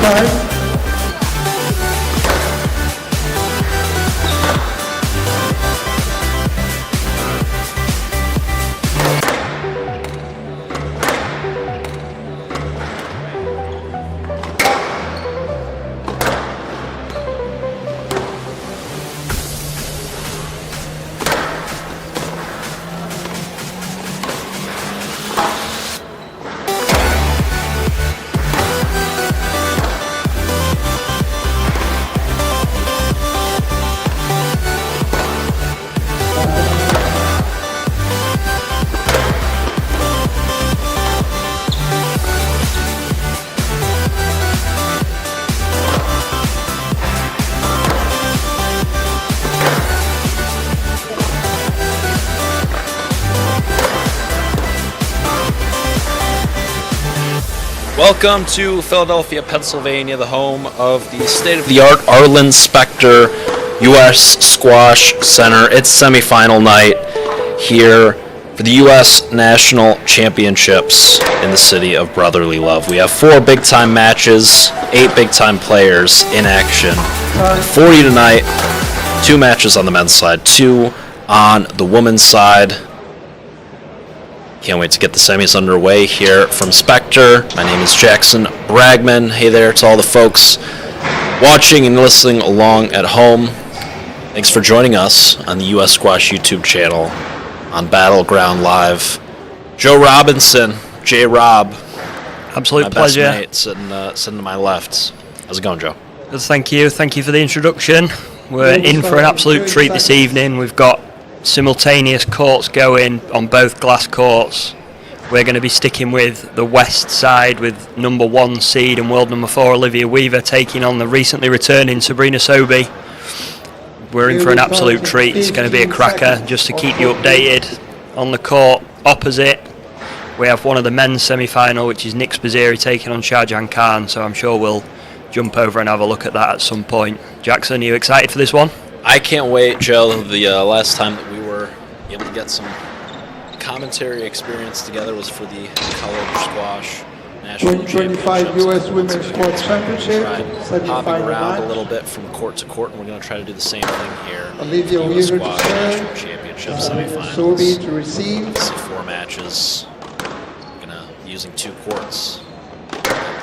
time. Welcome to Philadelphia, Pennsylvania, the home of the state-of-the-art Arlen Specter U.S. Squash Center. It's semifinal night here for the U.S. National Championships in the city of brotherly love. We have 4 big-time matches, 8 big-time players in action. 40 tonight, 2 matches on the men's side, 2 on the women's side. Can't wait to get the semis underway here from Specter. My name is Jackson Bragman. Hey there to all the folks watching and listening along at home. Thanks for joining us on the US Squash YouTube channel on Battleground Live. Joe Robinson, J-Rob. Absolute pleasure. My best mate sitting to my left. How's it going, Joe? Good, thank you. Thank you for the introduction. We're in for an absolute treat this evening. We've got simultaneous courts going on both glass courts. We're going to be sticking with the west side with number 1 seed and world number 4 Olivia Weaver taking on the recently returning Sabrina Sobhy. We're in for an absolute treat. It's going to be a cracker. Just to keep you updated, on the court opposite we have one of the men's semi-final, which is Nick Spizzirri taking on Shahjahan Khan, so I'm sure we'll jump over and have a look at that at some point. Jackson, are you excited for this one? I can't wait, Joe. The last time that we were able to get some commentary experience together was for the college squash national 2025 U.S. Women's Squash Championship. Hopping around a little bit from court to court, and we're going to try to do the same thing here. Olivia Weaver Squash National Championship semifinals. Sobhy to receive. See 4 matches. We're going to be using 2 courts.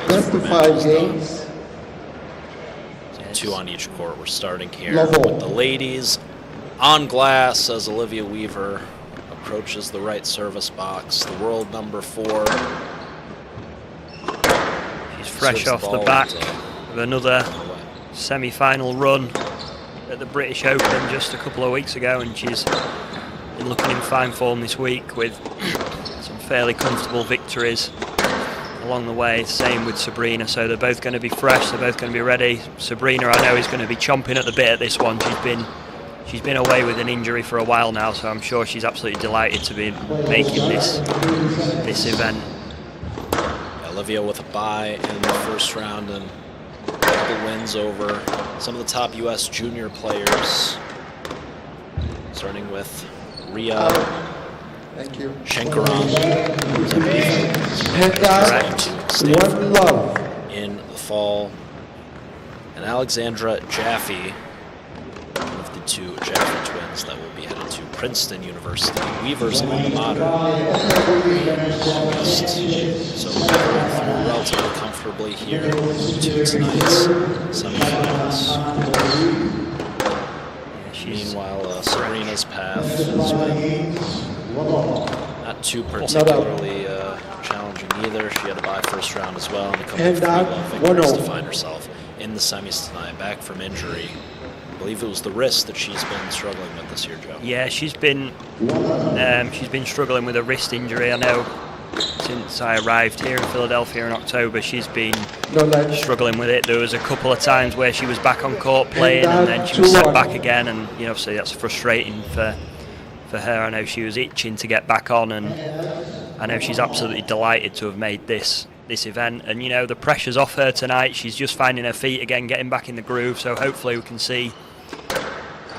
Best of 5 games. 2 on each court. We're starting here with the ladies on glass as Olivia Weaver approaches the right service box. The world number 4. She's fresh off the back of another semi-final run at the British Open just a couple of weeks ago, and she's been looking in fine form this week with some fairly comfortable victories along the way. Same with Sabrina, so they're both going to be fresh, they're both going to be ready. Sabrina, I know, is going to be chomping at the bit at this one. She's been away with an injury for a while now, so I'm sure she's absolutely delighted to be making this event. Olivia with a bye in the first round and a couple wins over some of the top U.S. junior players, starting with Ria Thank you. Shankaran, One love in the fall, and Alexandra Jaffe, one of the 2 Jaffe twins that will be headed to Princeton University. Weaver's alma mater in August, so we're going through relatively comfortably here to tonight's semifinals. Meanwhile, Serena's path has been not too particularly challenging either. She had a bye first round as well, and a couple of 3-1 victories to find herself in the semis tonight, back from injury. I believe it was the wrist that she's been struggling with this year, Joe. Yeah, she's been struggling with a wrist injury. I know since I arrived here in Philadelphia in October, she's been struggling with it. There was a couple of times where she was back on court playing, and then she was sent back again, and obviously that's frustrating for her. I know she was itching to get back on, and I know she's absolutely delighted to have made this event. And the pressure's off her tonight. She's just finding her feet again, getting back in the groove. So hopefully we can see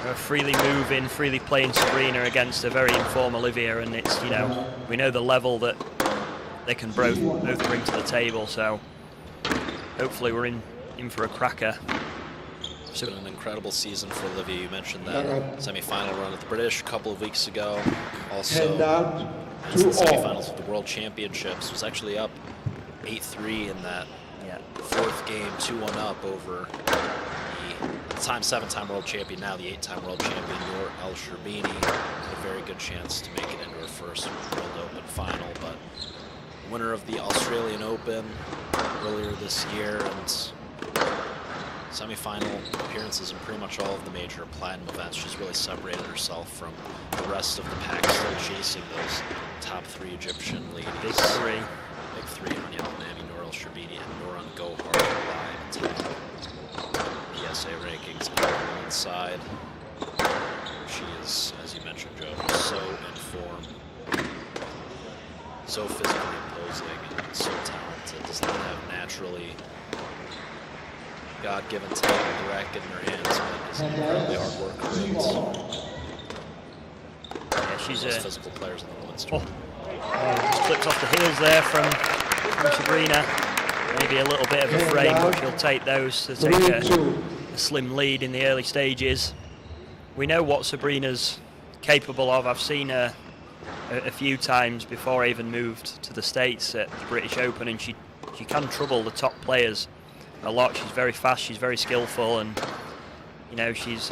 her freely moving, freely playing Sabrina against a very informed Olivia. And it's we know the level that they can both bring to the table. So hopefully we're in in for a cracker. It's been an incredible season for Olivia. You mentioned that semi-final run at the British a couple of weeks ago. Also, the semi-finals of the World Championships was actually up 8-3 in that fourth game, 2-1 up over the time 7-time world champion, now the 8-time world champion, Noor El Sherbini. A very good chance to make it into her first World Open final, but winner of the Australian Open earlier this year, and semi-final appearances in pretty much all of the major platinum events. She's really separated herself from the rest of the pack, still chasing those top 3 Egyptian ladies. Big three, Hania Al-Manami, Noor El Sherbini, and Nouran Gohar lie top PSA rankings on the women's side. She is, as you mentioned, Joe, so in form, so physically imposing, and so talented. Does not have naturally God-given talent direct in her hands, but is an incredibly hard worker. Yeah, she's a physical players in the women's tour. Just clipped off the heels there from Sabrina. Maybe a little bit of a frame, but she'll take those to take a slim lead in the early stages. We know what Sabrina's capable of. I've seen her a few times before I even moved to the States at the British Open, and she can trouble the top players a lot. She's very fast, she's very skillful, and you know, she's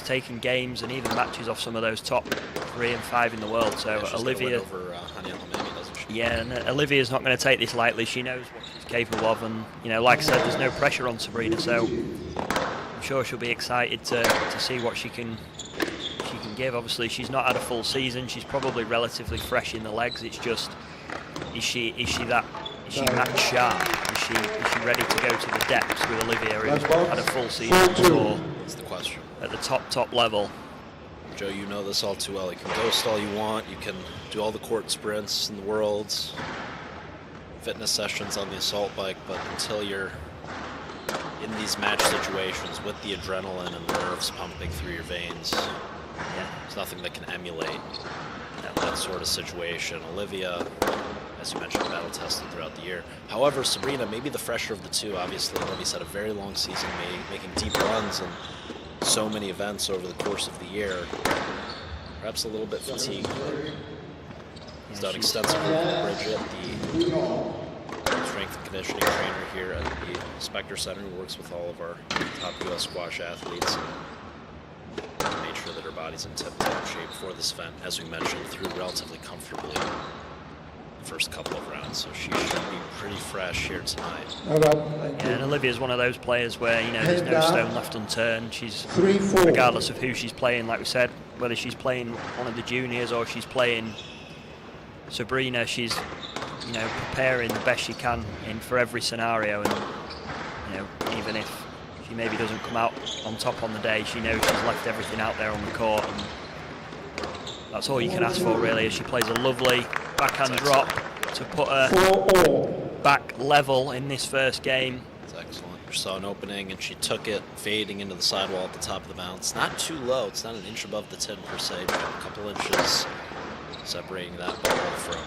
taken games and even matches off some of those top 3 and 5 in the world. So yeah, Olivia, over Hania Al-Manami, doesn't she? Yeah, and Olivia's not going to take this lightly. She knows what she's capable of, and you know, like I said, there's no pressure on Sabrina, so I'm sure she'll be excited to see what she can give. Obviously, she's not had a full season. She's probably relatively fresh in the legs. It's just, is she match sharp? Is she ready to go to the depths with Olivia, who's had a full season before? That's the question. At the top level. Joe, you know this all too well. You can ghost all you want. You can do all the court sprints in the world, fitness sessions on the assault bike, but until you're in these match situations with the adrenaline and nerves pumping through your veins, there's nothing that can emulate that sort of situation. Olivia, as you mentioned, battle tested throughout the year. However, Sabrina, maybe the fresher of the two. Obviously, Olivia's had a very long season, making deep runs and so many events over the course of the year. Perhaps a little bit fatigued. He's done extensive work with Bridget, the strength and conditioning trainer here at the Spectre Center, who works with all of our top U.S. squash athletes, and made sure that her body's in tip-top shape for this event. As we mentioned, threw relatively comfortably the first couple of rounds, so she should be pretty fresh here tonight. Yeah, and Olivia's one of those players where, you know, there's no stone left unturned. She's, regardless of who she's playing, like we said, whether she's playing one of the juniors or she's playing Sabrina, she's, you know, preparing the best she can for every scenario, and you know, even if she maybe doesn't come out on top on the day, she knows she's left everything out there on the court, and that's all you can ask for, really. As she plays a lovely backhand drop to put her back level in this first game. It's excellent. She saw an opening and she took it, fading into the sidewall at the top of the bounce. Not too low. It's not an inch above the tin per se, but a couple inches separating that ball from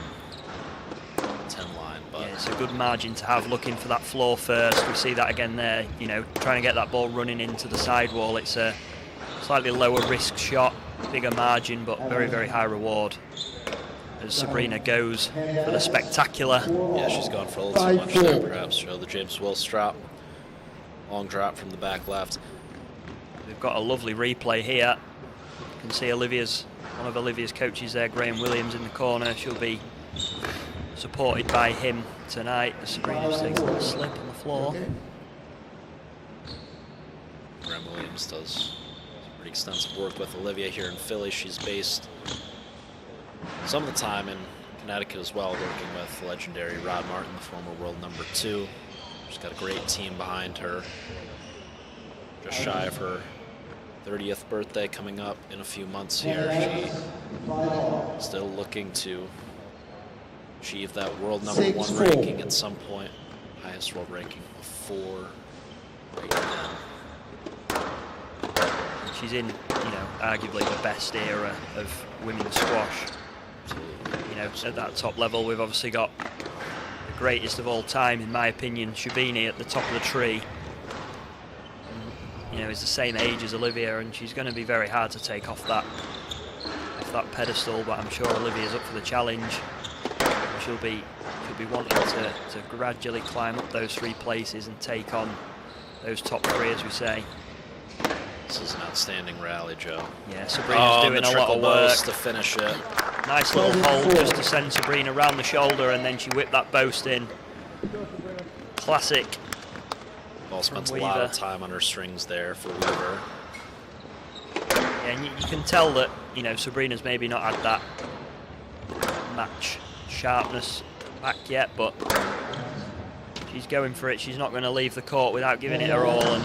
the 10 line. But yeah, it's a good margin to have, looking for that floor first. We see that again there, you know, trying to get that ball running into the sidewall. It's a slightly lower risk shot, bigger margin, but very, very high reward. As Sabrina goes for the spectacular. Yeah, she's gone for a little too much there, perhaps. Show the James Wills drop. Long drop from the back left. We've got a lovely replay here. You can see one of Olivia's coaches there, Graham Williams, in the corner. She'll be supported by him tonight. Sabrina just takes a little slip on the floor. Graham Williams does pretty extensive work with Olivia here in Philly. She's based some of the time in Connecticut as well, working with legendary Rod Martin, the former world #2. She's got a great team behind her. Just shy of her 30th birthday coming up in a few months here. She's still looking to achieve that world #1 ranking at some point. Highest world ranking before right now. She's in, you know, arguably the best era of women's squash. You know, at that top level, we've obviously got the greatest of all time, in my opinion, Sherbini, at the top of the tree. is the same age as Olivia, and she's going to be very hard to take off that pedestal. But I'm sure Olivia's up for the challenge. She'll be wanting to gradually climb up those 3 places and take on those top 3, as we say. This is an outstanding rally, Joe. Yeah, Sabrina's doing a lot of work to finish it. Nice little hold just to send Sabrina round the shoulder, and then she whipped that boast in. Classic. Ball spent a lot of time on her strings there for Weaver. Yeah, and you can tell that, Sabrina's maybe not had that match sharpness back yet, but she's going for it. She's not going to leave the court without giving it her all, and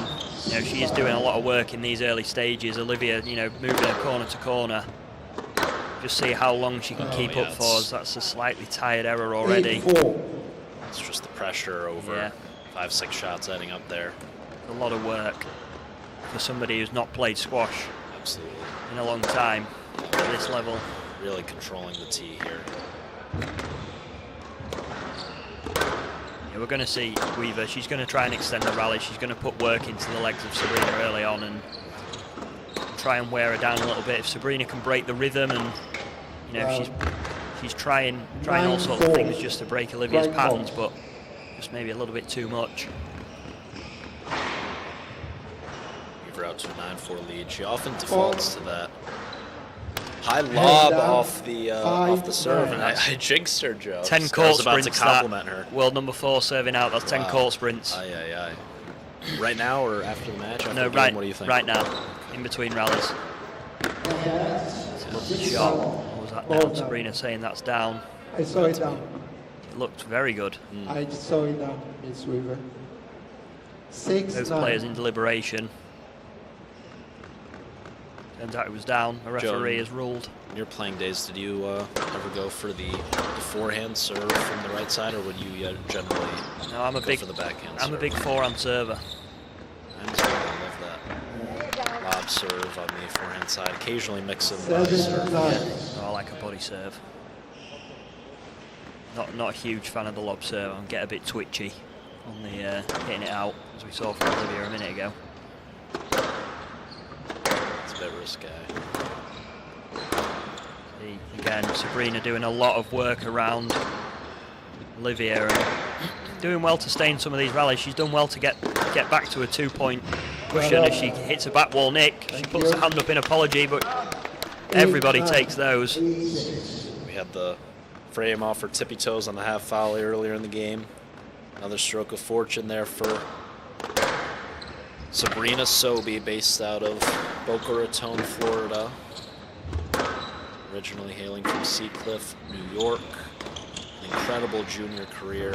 she is doing a lot of work in these early stages. Olivia, moving her corner to corner. Just see how long she can keep up for us. That's a slightly tired error already. It's just the pressure over 5-6 shots adding up there. A lot of work for somebody who's not played squash in a long time at this level. Really controlling the tee here. Yeah, we're going to see Weaver. She's going to try and extend the rally. She's going to put work into the legs of Sabrina early on and try and wear her down a little bit. If Sabrina can break the rhythm, and she's trying all sorts of things just to break Olivia's patterns, but just maybe a little bit too much. Weaver out to a 9-4 lead. She often defaults to that high lob off the serve, and I jinxed her, Joe. 10 court about sprints. To compliment her. World number 4 serving out. That's 10 court sprints. Aye. Right now or after the match? No, right. What do you think? Right now, in between rallies. It's a lovely shot. What was that now? Sabrina saying that's down. I saw it down. It looked very good. I saw it down, Miss Weaver. 6-9. Those players in deliberation. Turns out it was down. A referee has ruled. In your playing days, did you ever go for the forehand serve from the right side, or would you generally No, I'm a go big for the backhand I'm serve? a big forehand server. I love that. Lob serve on the forehand side. Occasionally mix in the body serve. Yeah. I like a body serve. Not a huge fan of the lob serve. I get a bit twitchy on the hitting it out, as we saw from Olivia a minute ago. It's a bit risky. Again, Sabrina doing a lot of work around Olivia and doing well to stay in some of these rallies. She's done well to get back to a 2-point cushion as she hits a back wall nick. She puts her hand up in apology, but everybody takes those. We had the frame off her tippy toes on the half volley earlier in the game. Another stroke of fortune there for Sabrina Sobhy, based out of Boca Raton, Florida. Originally hailing from Seacliff, New York. An incredible junior career.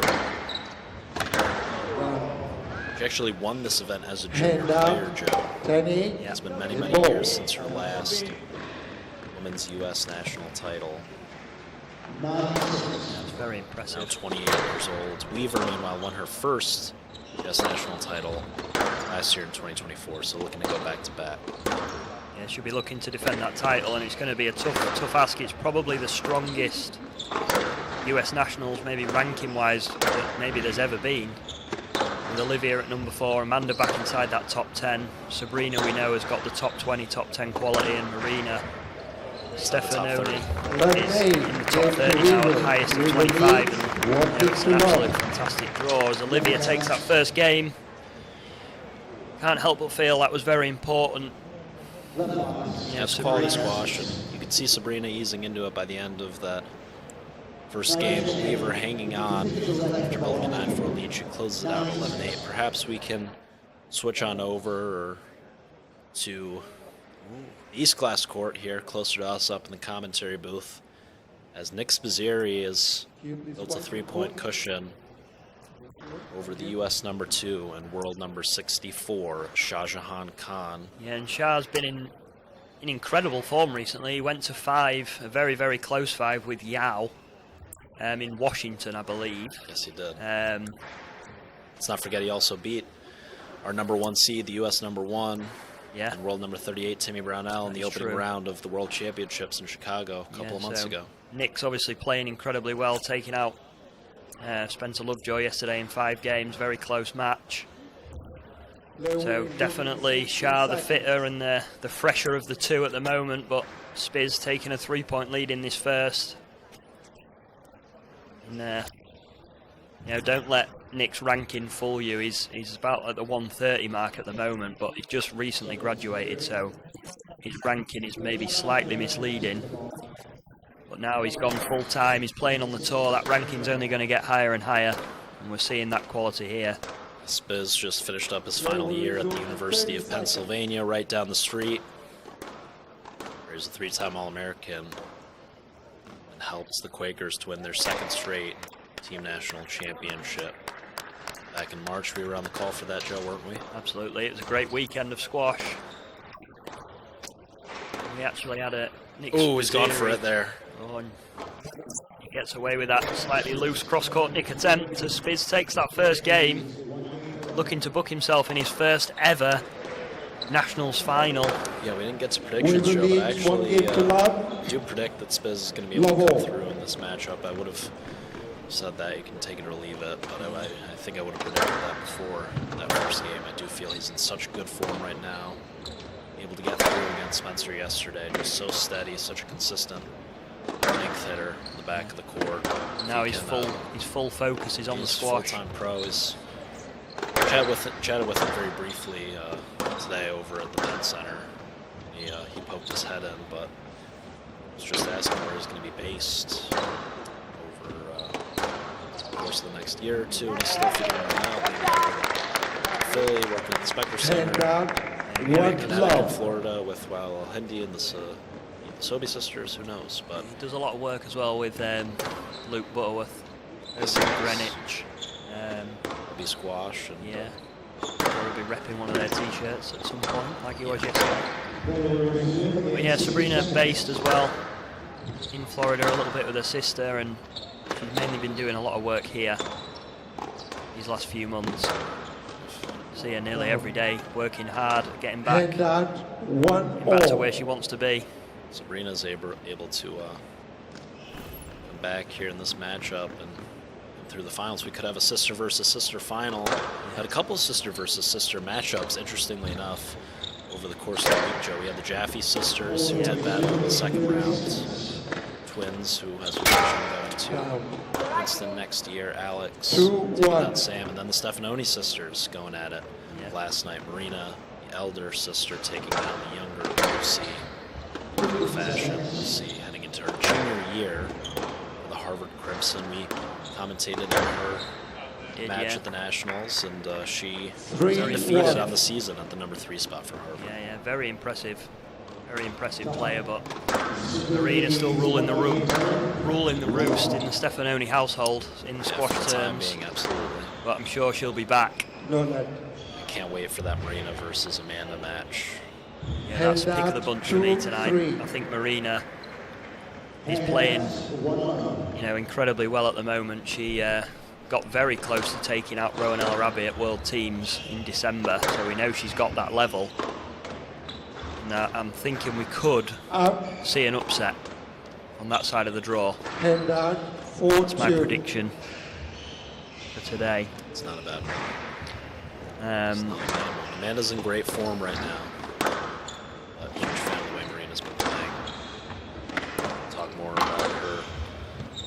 She actually won this event as a junior player, Joe. Yeah, it's been many years since her last women's U.S. national title. That's very impressive. Now 28 years old. Weaver, meanwhile, won her first U.S. national title last year in 2024, so looking to go back-to-back. Yeah, she'll be looking to defend that title, and it's going to be a tough ask. It's probably the strongest US nationals, maybe ranking-wise, that maybe there's ever been. With Olivia at number 4, Amanda back inside that top 10. Sabrina, we know, has got the top 20, top 10 quality, and Marina Stephanoni is in the top 30 now, at the highest of 25. And, it's an absolute fantastic draw as Olivia takes that first game. Can't help but feel that was very important. It's quality squash, and you could see Sabrina easing into it by the end of that first game. Weaver hanging on after building a 9-4 lead. She closes it out 11-8. Perhaps we can switch on over to East Class Court here, closer to us up in the commentary booth, as Nick Spizzirri has built a 3-point cushion over the U.S. number 2 and world number 64, Shah Jahan Khan. Yeah, and Shah's been in incredible form recently. He went to 5, a very, very close 5 with Yao in Washington, I believe. Yes, he did. Let's not forget he also beat our number 1 seed, the U.S. number 1, and world number 38, Timmy Brownell, in the opening round of the World Championships in Chicago a couple of months ago. Nick's obviously playing incredibly well, taking out Spencer Lovejoy yesterday in 5 games. Very close match. So definitely Shah the fitter and the fresher of the two at the moment, but Spiz taking a 3-point lead in this first. And you know, don't let Nick's ranking fool you. He's about at the 130 mark at the moment, but he's just recently graduated, so his ranking is maybe slightly misleading. But now he's gone full time, he's playing on the tour, that ranking's only going to get higher and higher, and we're seeing that quality here. Spiz just finished up his final year at the University of Pennsylvania, right down the street. He's a 3-time All-American and helped the Quakers to win their 2nd straight team national championship. Back in March, we were on the call for that, Joe, weren't we? Absolutely, it was a great weekend of squash. We actually had a Nick Ooh, he's gone Spizzirri. for it there. Oh, and he gets away with that slightly loose cross-court nick attempt as Spiz takes that first game, looking to book himself in his first ever Nationals final. Yeah, we didn't get to predictions, Joe, but I actually do predict that Spiz is going to be able to come through in this matchup. I would have said that, you can take it or leave it, but I think I would have predicted that before that first game. I do feel he's in such good form right now. Able to get through against Spencer yesterday, just so steady, such a consistent length hitter in the back of the court. Now his full focus is on the squash. Full-time pro. He's chatted with him very briefly today over at the Penn Center. He poked his head in, but I was just asking where he's going to be based over the course of the next year or two, and he's still figuring it out. Maybe Philly, working at the Spectre Center. In Florida with Hindi and the Sobhy sisters, who knows? But he does a lot of work as well with Luke Butterworth over in Greenwich. Be squash. And, yeah, he'll be repping one of their t-shirts at some point, like he was yesterday. But yeah, Sabrina based as well in Florida a little bit with her sister, and she's mainly been doing a lot of work here these last few months. See her nearly every day, working hard, getting back to where she wants to be. Sabrina's able to come back here in this matchup and through the finals. We could have a sister versus sister final. We had a couple of sister versus sister matchups, interestingly enough, over the course of the week, Joe. We had the Jaffe sisters who did battle in the 2nd round. Twins, who has a vision going to Princeton next year. Alex taking on Sam, and then the Stephanoni sisters going at it last night. Marina, the elder sister, taking down the younger Lucy. Fashion Lucy heading into her junior year for the Harvard Crimson. We commentated on her match at the Nationals, and she was undefeated on the season at the number 3 spot for Harvard. Yeah, very impressive player, but Marina still ruling the roost in the Stephanoni household in the squash terms. Absolutely. But I'm sure she'll be back. I can't wait for that Marina versus Amanda match. Yeah, that's pick of the bunch for me tonight. I think Marina is playing, incredibly well at the moment. She got very close to taking out Rowan El Arabi at World Teams in December, so we know she's got that level. Now I'm thinking we could see an upset on that side of the draw. That's my prediction for today. It's not a bad one. Amanda's in great form right now. A huge fan of the way Marina's been playing. We'll talk more about her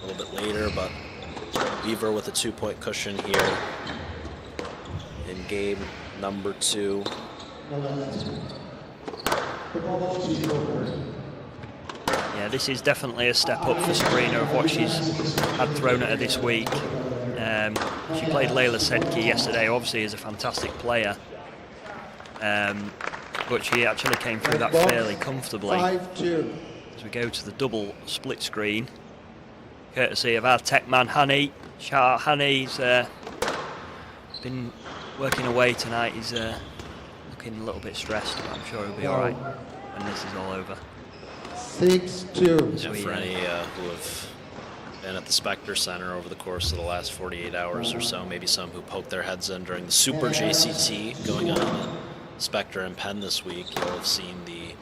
a little bit later, but Weaver with a 2-point cushion here in game number 2. Yeah, this is definitely a step up for Sabrina of what she's had thrown at her this week. She played Layla Sedki yesterday, obviously is a fantastic player, but she actually came through that fairly comfortably. As we go to the double split screen, courtesy of our tech man Hani. Hani's been working away tonight. He's looking a little bit stressed, but I'm sure he'll be all right when this is all over. 6-2. Yeah, for any who have been at the Spectre Center over the course of the last 48 hours or so, maybe some who poked their heads in during the Super JCT going on at Spectre and Penn this week, you'll have seen the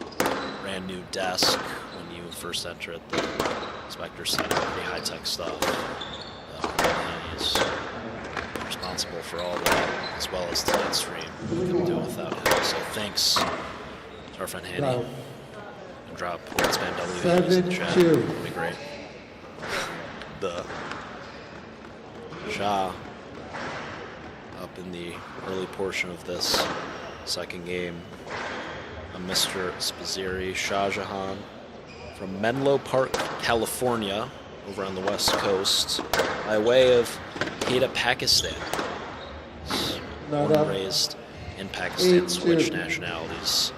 brand new desk when you first enter at the Spectre Center. Pretty high-tech stuff. He's responsible responsible for all that, as well as tonight's stream. We couldn't do it without him. So thanks to our friend Hanny. No. And drop Spam W in the chat. 7-2. That'd be great. The Shah up in the early portion of this second game. Mr. Spizzirri Shah Jahan from Menlo Park, California, over on the west coast, by way of Quetta, Pakistan. Born and raised in Pakistan, switched nationalities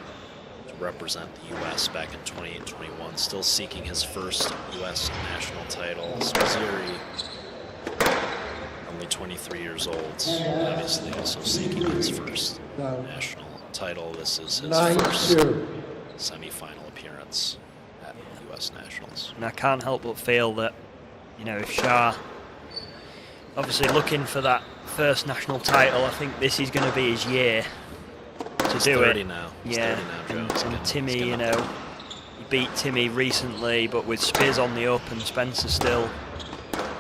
to represent the U.S. back in 2021, still seeking his first U.S. national title. Spizzirri, only 23 years old, obviously also seeking his first national title. This is his first semi-final appearance at U.S. Nationals. And I can't help but feel that, you know, if Shah obviously looking for that first national title, I think this is going to be his year to do 30 it. now. He's yeah, 30 now, Joe. And Timmy, you know, he beat Timmy recently, but with Spiz on the up and Spencer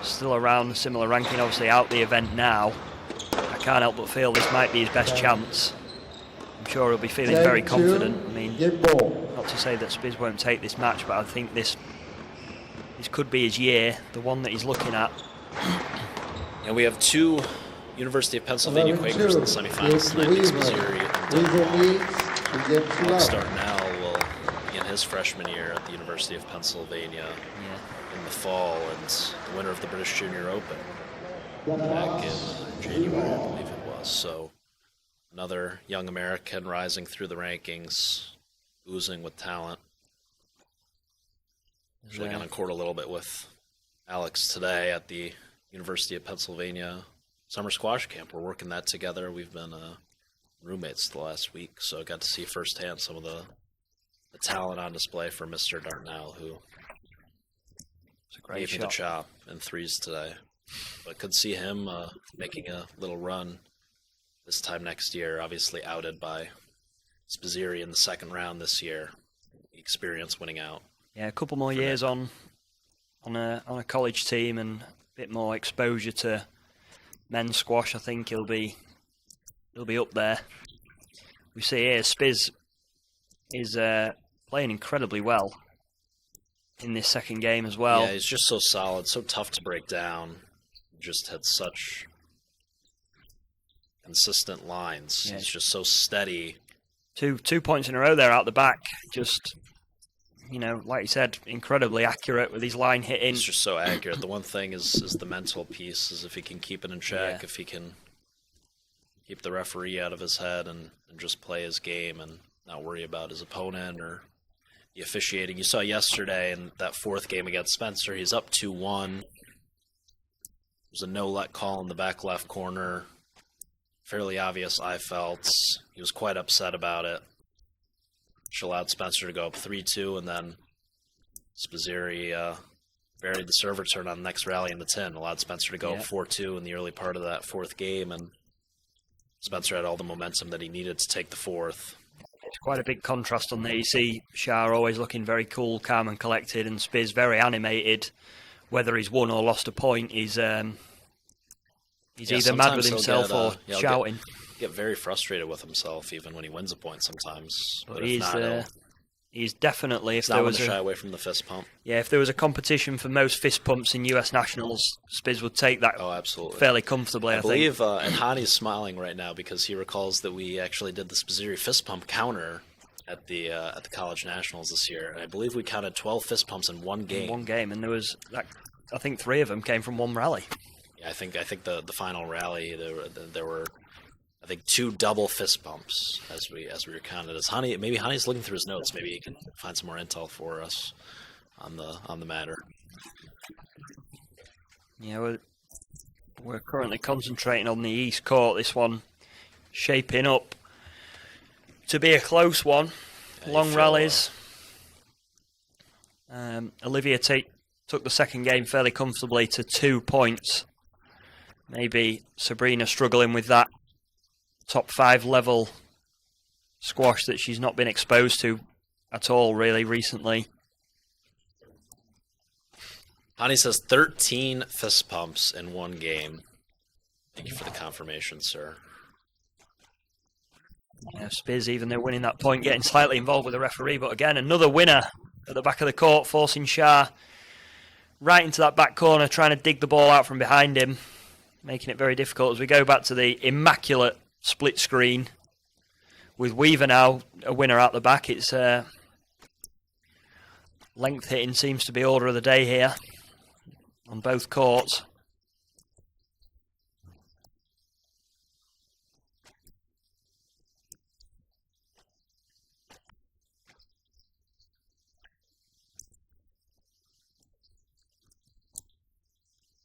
still around a similar ranking, obviously out the event now, I can't help but feel this might be his best chance. I'm sure he'll be feeling very confident. I mean, not to say that Spiz won't take this match, but I think this could be his year, the one that he's looking at. And we have two University of Pennsylvania Quakers in the semifinals tonight. Spizzirri and Alex Darnell will begin his freshman year at the University of Pennsylvania in the fall, and the winner of the British Junior Open back in January, I believe it was. So another young American rising through the rankings, oozing with talent. Actually got on court a little bit with Alex today at the University of Pennsylvania summer squash camp. We're working that together. We've been roommates the last week, so I got to see firsthand some of the talent on display for Mr. Darnell, who gave me the chop in threes today. But could see him making a little run this time next year, obviously outed by Spizzirri in the second round this year. Experience winning out. Yeah, a couple more years on a college team and a bit more exposure to men's squash. I think he'll be up there. We see here Spiz is playing incredibly well in this second game as well. Yeah, he's just so solid, so tough to break down. Just had such consistent lines. Yeah. He's just so steady. Two points in a row there out the back. Just, you know, like you said, incredibly accurate with his line hitting. He's just so accurate. The one thing is the mental piece, is if he can keep it in check, if he can keep the referee out of his head and just play his game and not worry about his opponent or the officiating. You saw yesterday in that fourth game against Spencer, he's up 2-1. There's a no-let call in the back left corner. Fairly obvious, I felt. He was quite upset about it. Which allowed Spencer to go up 3-2, and then Spizzirri buried the serve return on the next rally in the 10. Allowed Spencer to go up 4-2 in the early part of that fourth game, and Spencer had all the momentum that he needed to take the fourth. It's quite a big contrast on there. You see Shah always looking very cool, calm and collected, and Spiz very animated. Whether he's won or lost a point, he's either mad with himself or shouting. Get very frustrated with himself even when he wins a point sometimes. But he's definitely, if there was shy away from the fist pump. Yeah, if there was a competition for most fist pumps in US Nationals, Spiz would take that fairly comfortably, I believe, and Hani's smiling right now because he recalls that we actually did the Spizzirri fist pump counter at the College Nationals this year. And I believe we counted 12 fist pumps in one game. And there was, I think 3 of them came from one rally. Yeah, I think the final rally there were I think 2 double fist bumps as we recounted. Maybe Hani's looking through his notes. Maybe he can find some more intel for us on the matter. Yeah, we're currently concentrating on the East Court. This one shaping up to be a close one. Long rallies. Olivia took the second game fairly comfortably to 2 points. Maybe Sabrina struggling with that top 5 level squash that she's not been exposed to at all really recently. Hani says 13 fist pumps in one game. Thank you for the confirmation, sir. Yeah, Spiz, even though winning that point, getting slightly involved with the referee. But again, another winner at the back of the court, forcing Shah right into that back corner, trying to dig the ball out from behind him, making it very difficult as we go back to the immaculate split screen with Weaver now a winner out the back. It's length hitting seems to be order of the day here on both courts.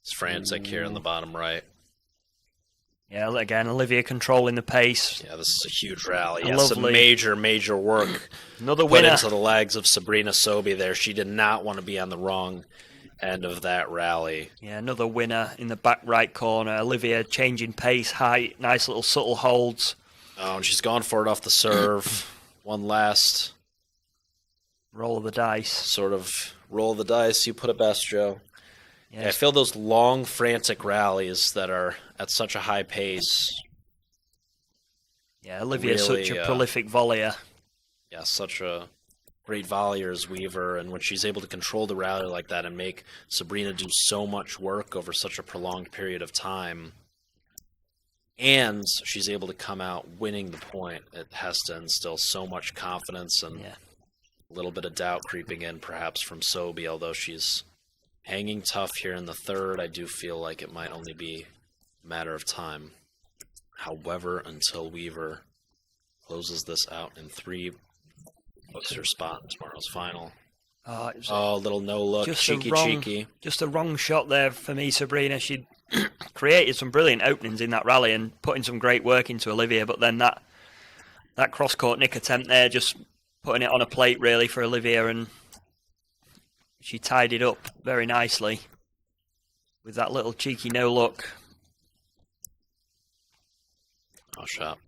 It's frantic here in the bottom right. Yeah, again, Olivia controlling the pace. Yeah, this is a huge rally. Yeah, Lovely. some major work Another put winner into the legs of Sabrina Sobhy there. She did not want to be on the wrong end of that rally. Yeah, another winner in the back right corner. Olivia changing pace, height, nice little subtle holds. Oh, and she's gone for it off the serve. One last Roll of the dice. sort of roll of the dice. You put it best, Joe. Yeah, Yeah, I feel those long, frantic rallies that are at such a high pace. yeah, Olivia's really, such a prolific volleyer. Yeah, such a great volleyer as Weaver, and when she's able to control the rally like that and make Sabrina do so much work over such a prolonged period of time, and she's able to come out winning the point, it has to instill so much confidence and Yeah. a little bit of doubt creeping in perhaps from Sobhy, although she's hanging tough here in the third. I do feel like it might only be a matter of time. However, until Weaver closes this out in 3, books her spot in tomorrow's final. It was Oh, little no look, just cheeky. just a wrong shot there for me, Sabrina. She created some brilliant openings in that rally and putting some great work into Olivia, but then that cross-court nick attempt there, just putting it on a plate really for Olivia, and she tied it up very nicely with that little cheeky no-look. Oh, shot.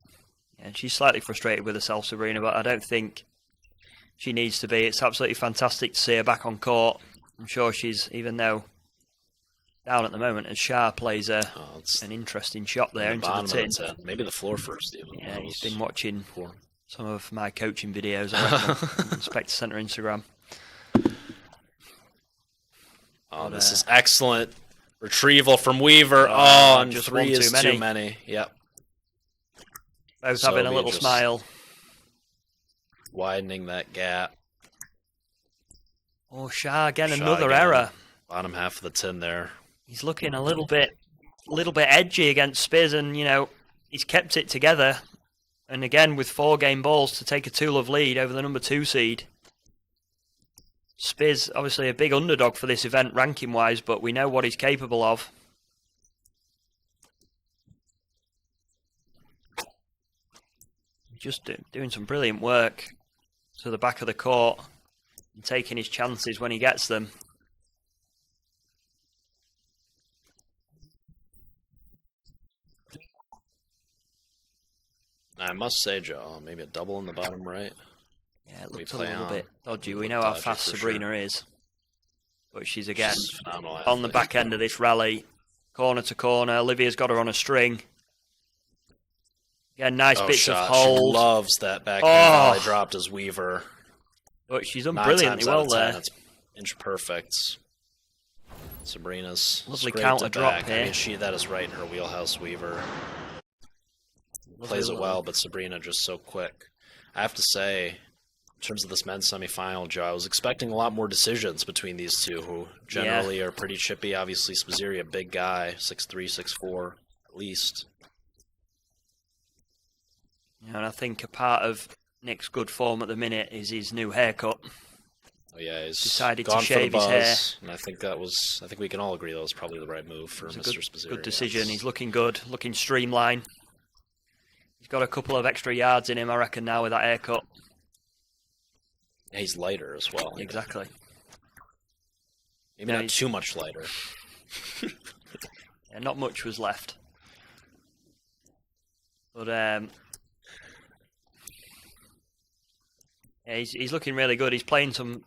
And she's slightly frustrated with herself, Sabrina, but I don't think she needs to be. It's absolutely fantastic to see her back on court. I'm sure she's, even though down at the moment, as Shah plays an interesting shot there into the tin. Maybe the floor first, even. Yeah, he's been watching Poor. some of my coaching videos, I reckon, on Spectre Centre Instagram. Oh, this is excellent. Retrieval from Weaver. Oh, and just 3 one is too too many. Yep. Both having a Sobhy little just smile. Widening that gap. Oh, Shah again, Shah another again. error. Bottom half of the tin there. He's looking a little bit edgy against Spiz, and he's kept it together. And again, with 4 game balls to take a 2-love lead over the number 2 seed. Spiz, obviously a big underdog for this event ranking-wise, but we know what he's capable of. Just doing some brilliant work to the back of the court and taking his chances when he gets them. I must say, Joe, maybe a double in the bottom right. Yeah, it looks a play little on. bit dodgy. We Look know how dodgy fast for Sabrina sure. is. But she's again She's a phenomenal on the athlete. back end of this rally, corner to corner. Olivia's got her on a string. Again, nice bits shot. of hold. She loves that backhand Oh. volley dropped as Weaver. But she's done 9 brilliantly times out well of 10, there. It's inch perfect. Sabrina's Lovely scraped counter it drop back. here. I mean, that is right in her wheelhouse. Weaver plays it well, but Sabrina just so quick. I have to say, in terms of this men's semifinal, Joe, I was expecting a lot more decisions between these two, who generally are pretty chippy. Obviously, Spizzirri, a big guy, 6'3", 6'4", at least. And I think a part of Nick's good form at the minute is his new haircut. Oh yeah, he's Decided to gone for the shave his hair. buzz, and I think we can all agree that was probably the right move for It's a Mr. Spizzirri. good decision. He's looking good, looking streamlined. He's got a couple of extra yards in him, I reckon, now with that haircut. He's lighter as well. Exactly. Maybe Yeah, not he's- too much lighter. Yeah, not much was left. But yeah, he's looking really good. He's playing some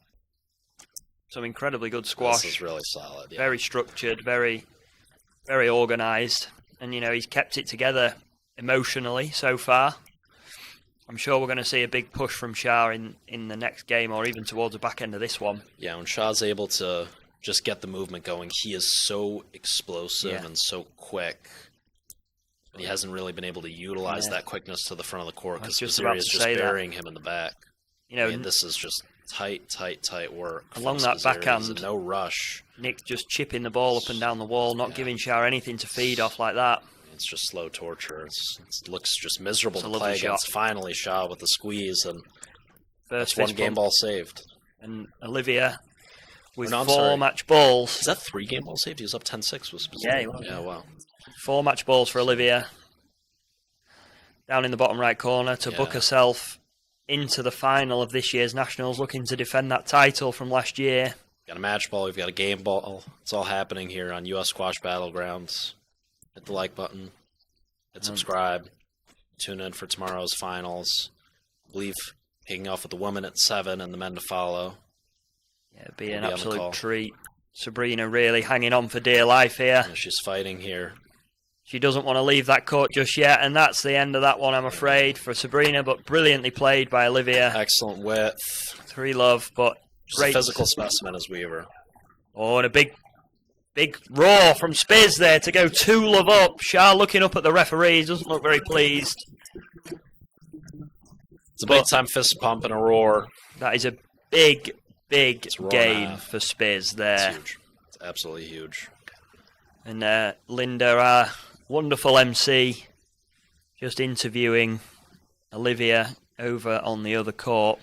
incredibly good squash. This is really solid. Yeah. Very structured, very organised. and he's kept it together emotionally so far. I'm sure we're going to see a big push from Shah in the next game, or even towards the back end of this one. Yeah, when Shah's able to just get the movement going, he is so explosive and so quick. He hasn't really been able to utilize that quickness to the front of the court because Spizzirri is just burying him in the back. This is just tight work. Along that backhand, no rush. Nick just chipping the ball up and down the wall, not giving Shah anything to feed off like that. It's just slow torture. It looks just miserable to play against. Finally, Shah with the squeeze, and first one game ball saved. And Olivia with 4 match balls. Is that 3 game ball saved? He was up 10-6 with Spizzirri. Yeah, wow. 4 match balls for Olivia. Down in the bottom right corner to book herself into the final of this year's Nationals, looking to defend that title from last year. Got a match ball, we've got a game ball. It's all happening here on US Squash Battlegrounds. Hit the like button. Hit subscribe. Tune in for tomorrow's finals. I believe kicking off with the women at 7 and the men to follow. Yeah, it'd be an absolute treat. Sabrina really hanging on for dear life here. Yeah, she's fighting here. She doesn't want to leave that court just yet, and that's the end of that one, I'm afraid, for Sabrina, but brilliantly played by Olivia. Excellent width. 3-love, but great. A physical specimen as Weaver. Oh, and a big roar from Spiz there to go 2-love up. Shah looking up at the referees, doesn't look very pleased. It's a big-time fist pump and a roar. That is a big game for Spiz there. It's huge. It's absolutely huge. And Linda, our wonderful MC, just interviewing Olivia over on the other court.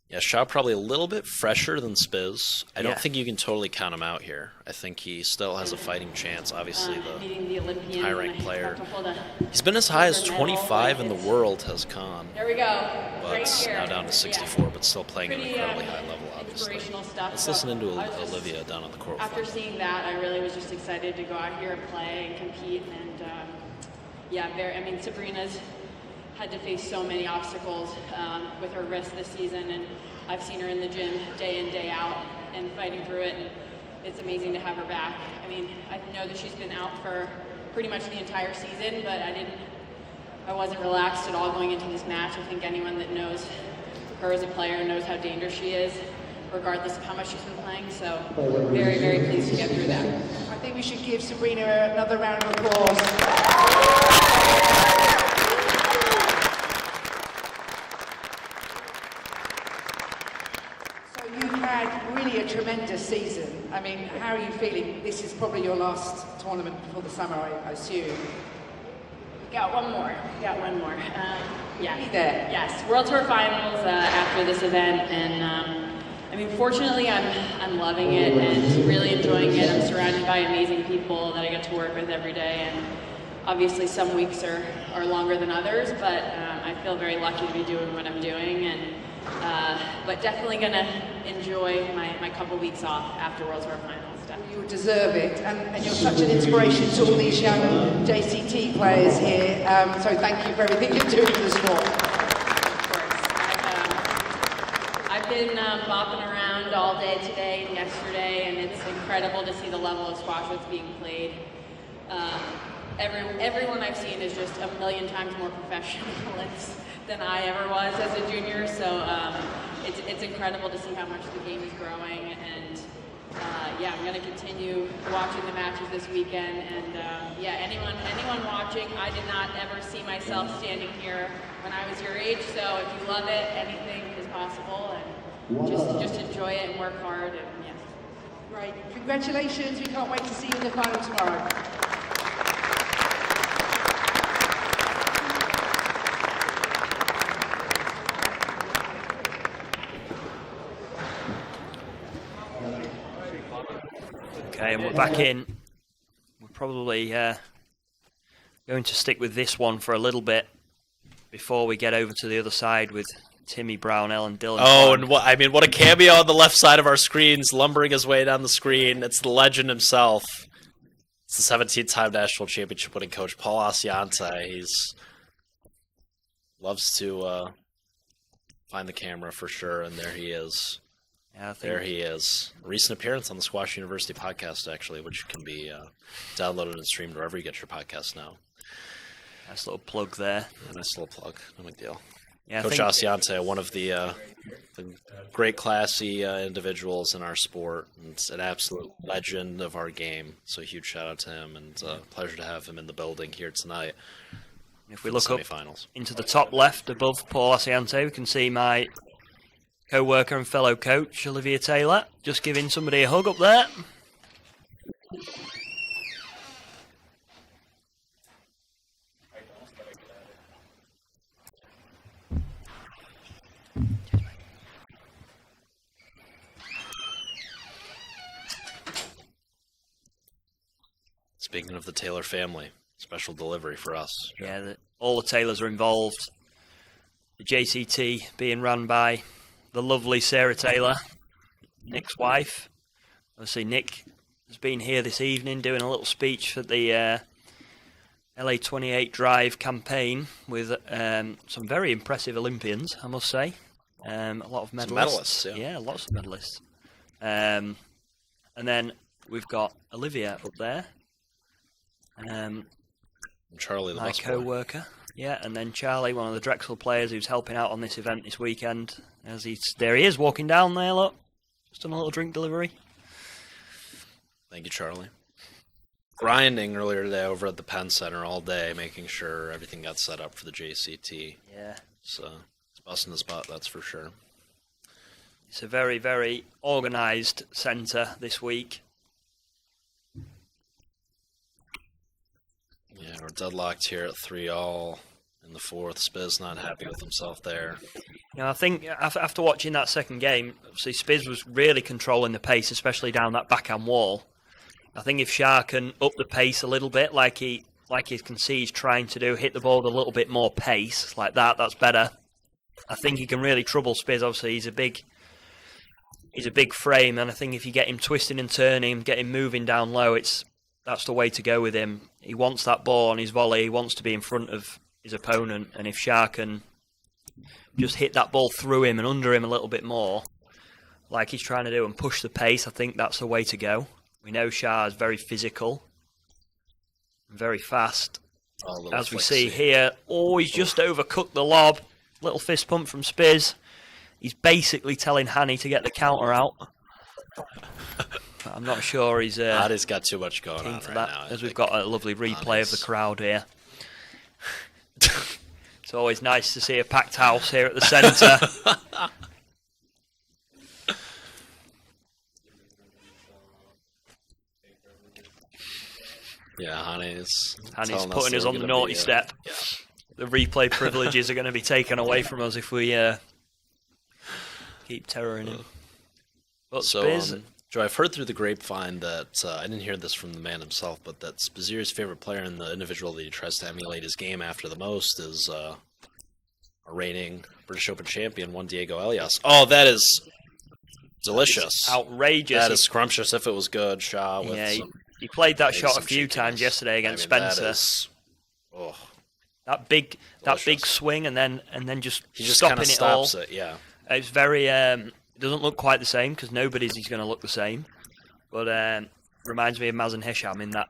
Yeah, Shah probably a little bit fresher than Spiz. I don't think you can totally count him out here. I think he still has a fighting chance, obviously, the high-ranked player. He's been as high as 25 in the world, has Khan. There we go. But now down to 64, but still playing at an incredibly high level, obviously. Let's listen into Olivia down on the court. After seeing that, I really was just excited to go out here and play and compete. And Sabrina's had to face so many obstacles with her wrist this season, and I've seen her in the gym day in, day out and fighting through it, and it's amazing to have her back. I mean, I know that she's been out for pretty much the entire season, but I wasn't relaxed at all going into this match. I think anyone that knows her as a player knows how dangerous she is, regardless of how much she's been playing, so very, very pleased to get through that. I think we should give Sabrina another round of applause. Really a tremendous season. I mean, how are you feeling? This is probably your last tournament before the summer, I assume. Got one more. Yeah. Be there. Yes, World Tour Finals after this event, and fortunately, I'm loving it and really enjoying it. I'm surrounded by amazing people that I get to work with every day, and obviously some weeks are longer than others, but I feel very lucky to be doing what I'm doing, but definitely gonna enjoy my couple weeks off after World Tour Finals. Definitely. You deserve it, and you're such an inspiration to all these young JCT players here, so thank you for everything you're doing for the sport. Of course. I've been bopping around all day today and yesterday, and it's incredible to see the level of squash that's being played. Everyone I've seen is just a million times more professional than I ever was as a junior, so it's incredible to see how much the game is growing, and I'm going to continue watching the matches this weekend, and anyone watching, I did not ever see myself standing here when I was your age, so if you love it, anything is possible, and just enjoy it and work hard, and yes. Great. Congratulations, we can't wait to see you in the final tomorrow. Okay, and we're back in. We're probably going to stick with this one for a little bit before we get over to the other side with Timmy Brownell and Dylan. Oh, and what a cameo on the left side of our screens, lumbering his way down the screen. It's the legend himself. It's the 17th time national championship winning coach, Paul Asiante. He's loves to find the camera for sure, and there he is. Yeah, I think There he is. A recent appearance on the Squash University podcast, actually, which can be downloaded and streamed wherever you get your podcasts now. nice little plug there. Nice little plug. No big deal. Yeah, Coach Asiante, one of the great classy individuals in our sport, and an absolute legend of our game. So a huge shout out to him, and pleasure to have him in the building here tonight. If we look up semifinals. into the top left above Paul Asiante, we can see my co-worker and fellow coach, Olivia Taylor, just giving somebody a hug up there. Speaking of the Taylor family, special delivery for us. Yeah, all the Taylors are involved. The JCT being run by the lovely Sarah Taylor, Nick's wife. Obviously, Nick has been here this evening doing a little speech for the LA 28 Drive campaign with some very impressive Olympians, I must say. A lot of medalists. Some medalists, yeah, lots of medalists. And then we've got Olivia up there. Charlie, the my bus boy. co-worker. Yeah, and then Charlie, one of the Drexel players who's helping out on this event this weekend. There he is, walking down there, look. Just done a little drink delivery. Thank you, Charlie. Grinding earlier today over at the Penn Center all day, making sure everything got set up for the JCT. Yeah. So it's busting the spot, that's for sure. It's a very, very organised centre this week. Yeah, we're deadlocked here at 3-all in the fourth. Spiz not happy with himself there. You know, I think after watching that second game, obviously Spiz was really controlling the pace, especially down that backhand wall. I think if Shah can up the pace a little bit, like he can see he's trying to do, hit the ball with a little bit more pace, like that's better. I think he can really trouble Spiz. Obviously, he's a big frame, and I think if you get him twisting and turning, get him moving down low, that's the way to go with him. He wants that ball on his volley. He wants to be in front of his opponent, and if Shah can just hit that ball through him and under him a little bit more, like he's trying to do, and push the pace, I think that's the way to go. We know Shah is very physical, very fast. As we see here, he's just overcooked the lob. Little fist pump from Spiz. He's basically telling Hani to get the counter out. I'm not sure he's Hani's got too much going on right now. As we've got a lovely replay of the crowd here. It's always nice to see a packed house here at the centre. Yeah, Hani's putting us on the naughty step. Yeah. The replay privileges are going to be taken away from us if we keep terroring him. But Spiz... Joe, I've heard through the grapevine that, I didn't hear this from the man himself, but that Spizzirri's favorite player and the individual that he tries to emulate his game after the most is a reigning British Open champion, one Diego Elias. Oh, that is delicious. Outrageous. That is scrumptious if it was good, Shah. He played that shot a few times yesterday against Spencer. That big swing and then just stopping it all. Stops it, yeah. It's very... It doesn't look quite the same because nobody's going to look the same. But reminds me of Mazen Hisham in that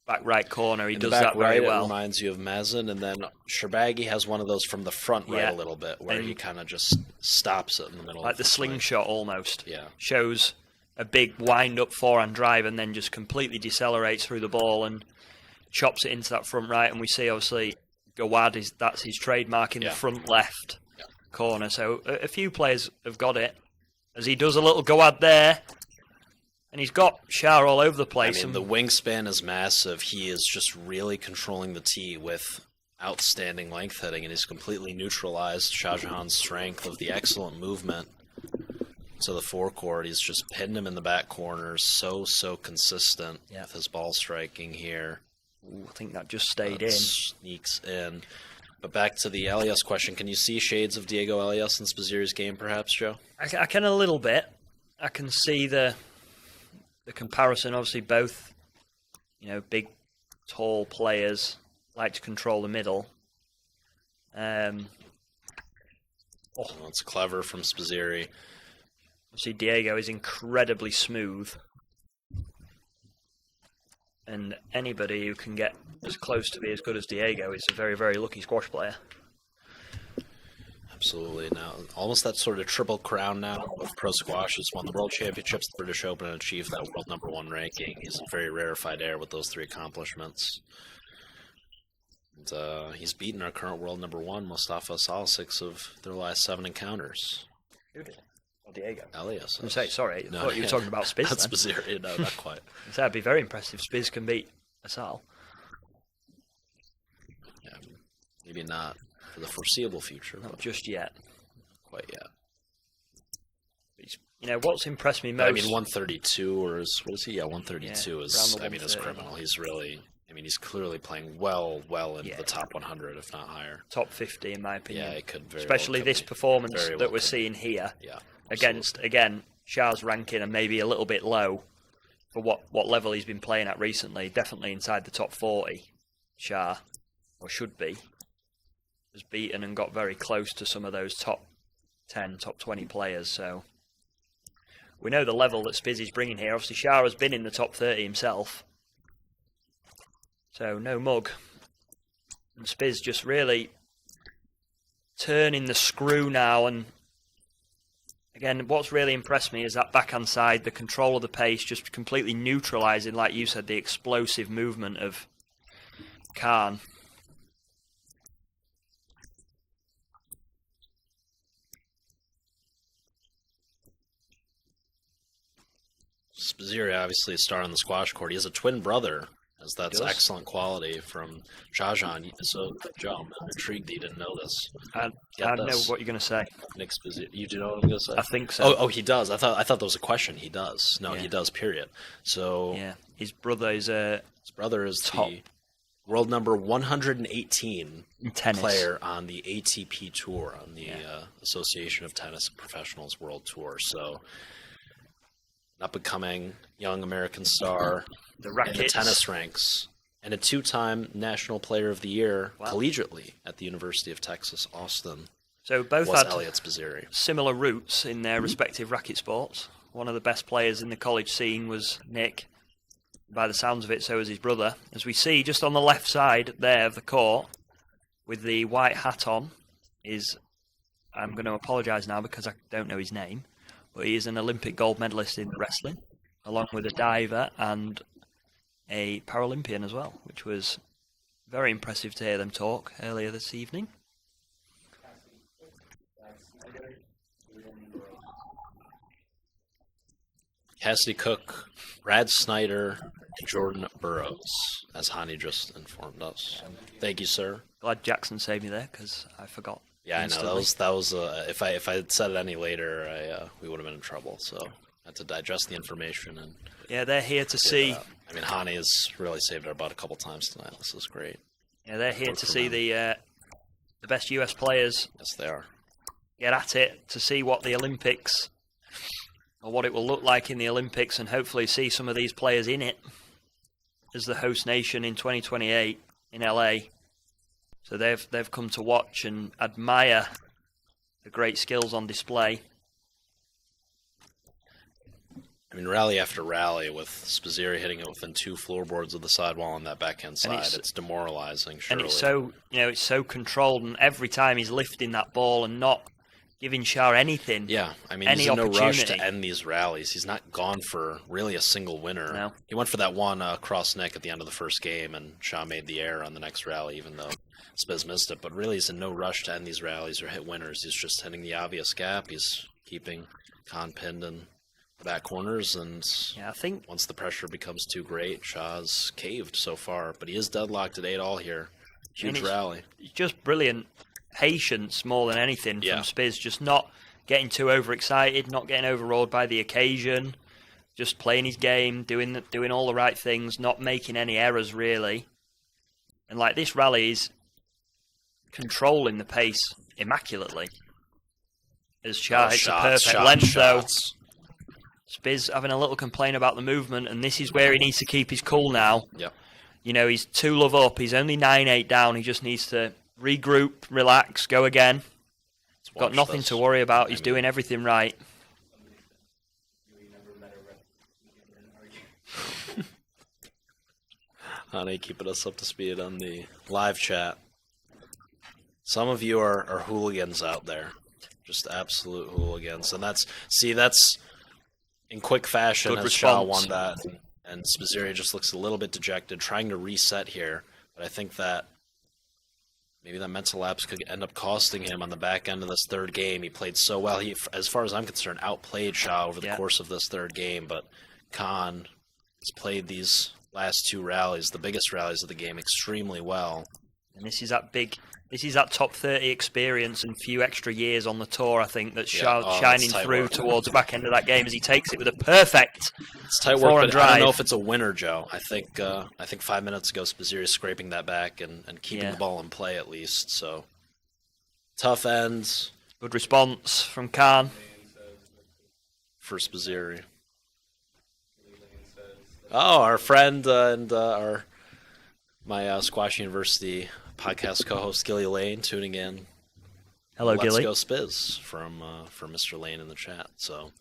back right corner. He does that very well. It reminds you of Mazen. And then Sherbagi has one of those from the front right a little bit where he kind of just stops it in the middle. Like the slingshot almost. Yeah. Shows a big wind-up forehand drive and then just completely decelerates through the ball and chops it into that front right. And we see, obviously, Gawad, that's his trademark in the front left corner. So a few players have got it. As he does a little Gawad there, and he's got Shah all over the place. I mean, the wingspan is massive. He is just really controlling the tee with outstanding length hitting, and he's completely neutralized Shah Jahan's strength of the excellent movement to the forecourt. He's just pinned him in the back corners. So consistent with his ball striking here. Ooh, I think that just stayed in. Sneaks in. But back to the Elias question, can you see shades of Diego Elias in Spizzirri's game, perhaps, Joe? I can a little bit. I can see the comparison. Obviously, both, big, tall players like to control the middle. It's clever from Spizzirri. Obviously, Diego is incredibly smooth. And anybody who can get as close to be as good as Diego is a very, very lucky squash player. Absolutely. Now, almost that sort of triple crown now of pro squash. He's won the World Championships, the British Open, and achieved that world #1 ranking. He's a very rarefied air with those 3 accomplishments. And he's beaten our current world #1, Mustafa Sal, 6 of their last 7 encounters. Who did? Oh, Diego. Elias. I'm saying, sorry, I thought you were talking about Spiz. That's Spizzirri. No, not quite. So that'd be very impressive. Spiz can beat Asal. Yeah, maybe not for the foreseeable future. Not just yet. Quite yet. What's impressed me most... 132 or what is he? Yeah, 132 is criminal. He's really... he's clearly playing well into the top 100, if not higher. Top 50, in my opinion. Yeah, it could very especially well this performance that we're seeing here. Yeah. Against, again, Shah's ranking and maybe a little bit low for what level he's been playing at recently. Definitely inside the top 40, Shah, or should be, has beaten and got very close to some of those top 10, top 20 players. So we know the level that Spiz is bringing here. Obviously, Shah has been in the top 30 himself. So no mug. And Spiz just really turning the screw now. And again, what's really impressed me is that backhand side, the control of the pace, just completely neutralising, like you said, the explosive movement of Khan. Spizzirri obviously a star on the squash court. He has a twin brother, as that's excellent quality from Shahjahan. So, Joe, I'm intrigued that you didn't know this. I know what you're going to say. Nick Spizzirri. You do know what I'm going to say? I think so. Oh, he does. I thought that was a question. He does. No, he does. Period. So yeah, his brother is the world number 118 tennis player on the ATP Tour, on the Association of Tennis Professionals World Tour. So, up and coming young American star in the tennis ranks, and a 2-time National Player of the Year collegiately at the University of Texas, Austin. So both had Elliot Spizzirri. Similar roots in their respective racket sports. One of the best players in the college scene was Nick. By the sounds of it, so was his brother. As we see just on the left side there of the court, with the white hat on, I'm going to apologise now because I don't know his name, but he is an Olympic gold medalist in wrestling, along with a diver and a Paralympian as well, which was very impressive to hear them talk earlier this evening. Cassidy Cook, Brad Snyder, and Jordan Burroughs, as Hani just informed us. Thank you, sir. Glad Jackson saved me there because I forgot. Yeah, instantly. I know that was. If I had said it any later, we would have been in trouble. So I had to digest the information and. Yeah, they're here to see. Hani has really saved our butt a couple times tonight. This is great. Yeah, they're here to see the best US players. Yes, they are. Get at it to see what the Olympics, or what it will look like in the Olympics, and hopefully see some of these players in it as the host nation in 2028 in LA. So they've come to watch and admire the great skills on display. Rally after rally with Spizzirri hitting it within 2 floorboards of the sidewall on that backhand side. It's demoralizing, surely. And it's so controlled, and every time he's lifting that ball and not giving Shah anything. Yeah, he's in no rush to end these rallies. He's not gone for really a single winner. No. He went for that one cross neck at the end of the first game, and Shah made the error on the next rally, even though Spiz missed it. But really, he's in no rush to end these rallies or hit winners. He's just hitting the obvious gap. He's keeping Khan pinned in the back corners, and I think once the pressure becomes too great, Shah's caved so far. But he is deadlocked at 8-all here. Huge rally. It's just brilliant patience more than anything from Spiz, just not getting too overexcited, not getting overawed by the occasion, just playing his game, doing all the right things, not making any errors really. And like this rally is controlling the pace immaculately. As Shah hits a perfect length though. Spiz having a little complaint about the movement, and this is where he needs to keep his cool now. Yep. He's 2-love up, he's only 9-8 down, he just needs to regroup, relax, go again. Got nothing to worry about. He's doing everything right. Honey, keeping us up to speed on the live chat. Some of you are hooligans out there. Just absolute hooligans. And that's in quick fashion, Good as Shaw response. won that. And Spizzirri just looks a little bit dejected, trying to reset here. But I think that maybe that mental lapse could end up costing him on the back end of this third game. He played so well. He, as far as I'm concerned, outplayed Shaw over the course of this third game. But Khan has played these last two rallies, the biggest rallies of the game, extremely well. And this is that top 30 experience and few extra years on the tour, I think, that's shining through towards the back end of that game as he takes it with a perfect It's tight work, but I don't know if it's a winner, Joe. I think 5 minutes ago, Spizzirri is scraping that back and keeping the ball in play at least. So tough end. Good response from Khan. For Spizzirri. Oh, our friend and my Squash University podcast co-host Gilly Lane tuning in. Hello, Gilly. Let's go Spiz from Mr. Lane in the chat. So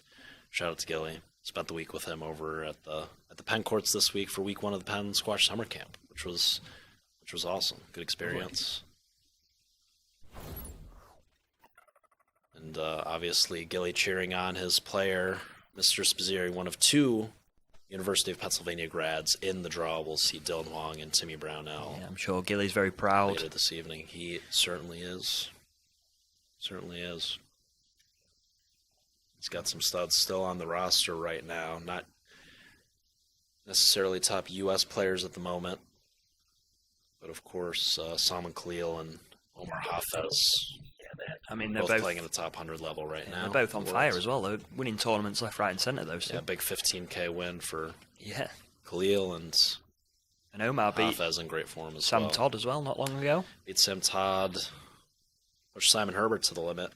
shout out to Gilly. Spent the week with him over at the Penn courts this week for week 1 of the Penn Squash Summer Camp, which was awesome. Good experience. And obviously Gilly cheering on his player, Mr. Spizzirri, one of 2 University of Pennsylvania grads in the draw. We'll see Dylan Huang and Timmy Brownell. Yeah, I'm sure Gilly's very proud. Later this evening. He certainly is. Certainly is. He's got some studs still on the roster right now. Not necessarily top U.S. players at the moment. But of course, Salman Khalil and Omar Hafez. I mean, they're both playing at the top 100 level right now. They're both on fire as well. They're winning tournaments left, right, and centre. Those two. Yeah, big 15K win for Yeah. Khalil and Omar beat Hafez in great form as Sam well. Todd as well not long ago. Beat Sam Todd, pushed Simon Herbert to the limit.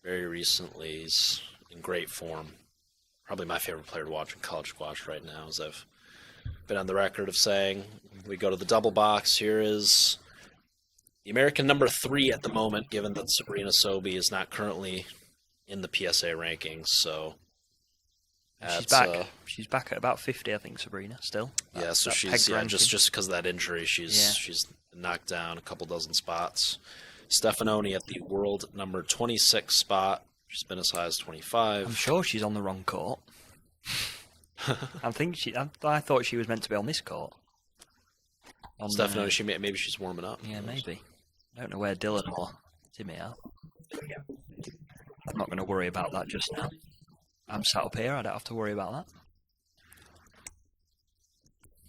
Very recently, he's in great form. Probably my favorite player to watch in college squash right now, as I've been on the record of saying. We go to the double box. Here is the American number 3 at the moment, given that Sabrina Sobhy is not currently in the PSA rankings. So She's back. She's back at about 50, I think, Sabrina, still. Yeah, so she's just because of that injury, she's knocked down a couple dozen spots. Stephanoni at the world number 26 spot. She's been as high as 25. I'm sure she's on the wrong court. I thought she was meant to be on this court. Stephanoni, maybe she's warming up. Yeah, maybe. I don't know where Dylan or Timmy are. I'm not going to worry about that just now. I'm sat up here. I don't have to worry about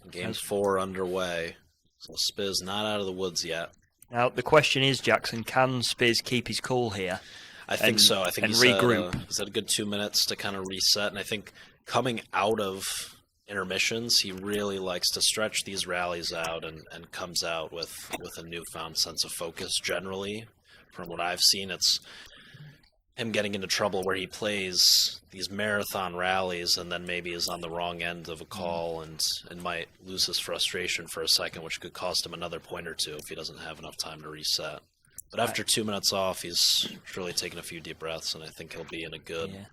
that. Game 4 underway. So Spiz not out of the woods yet. Now, the question is, Jackson, can Spiz keep his cool here? I think so. I think he's regroup. He's had a good 2 minutes to kind of reset. And I think coming out of intermissions, he really likes to stretch these rallies out and comes out with a newfound sense of focus generally. From what I've seen, it's him getting into trouble where he plays these marathon rallies and then maybe is on the wrong end of a call and might lose his frustration for a second, which could cost him another point or two if he doesn't have enough time to reset. But after 2 minutes off, he's really taken a few deep breaths, and I think he'll be in a good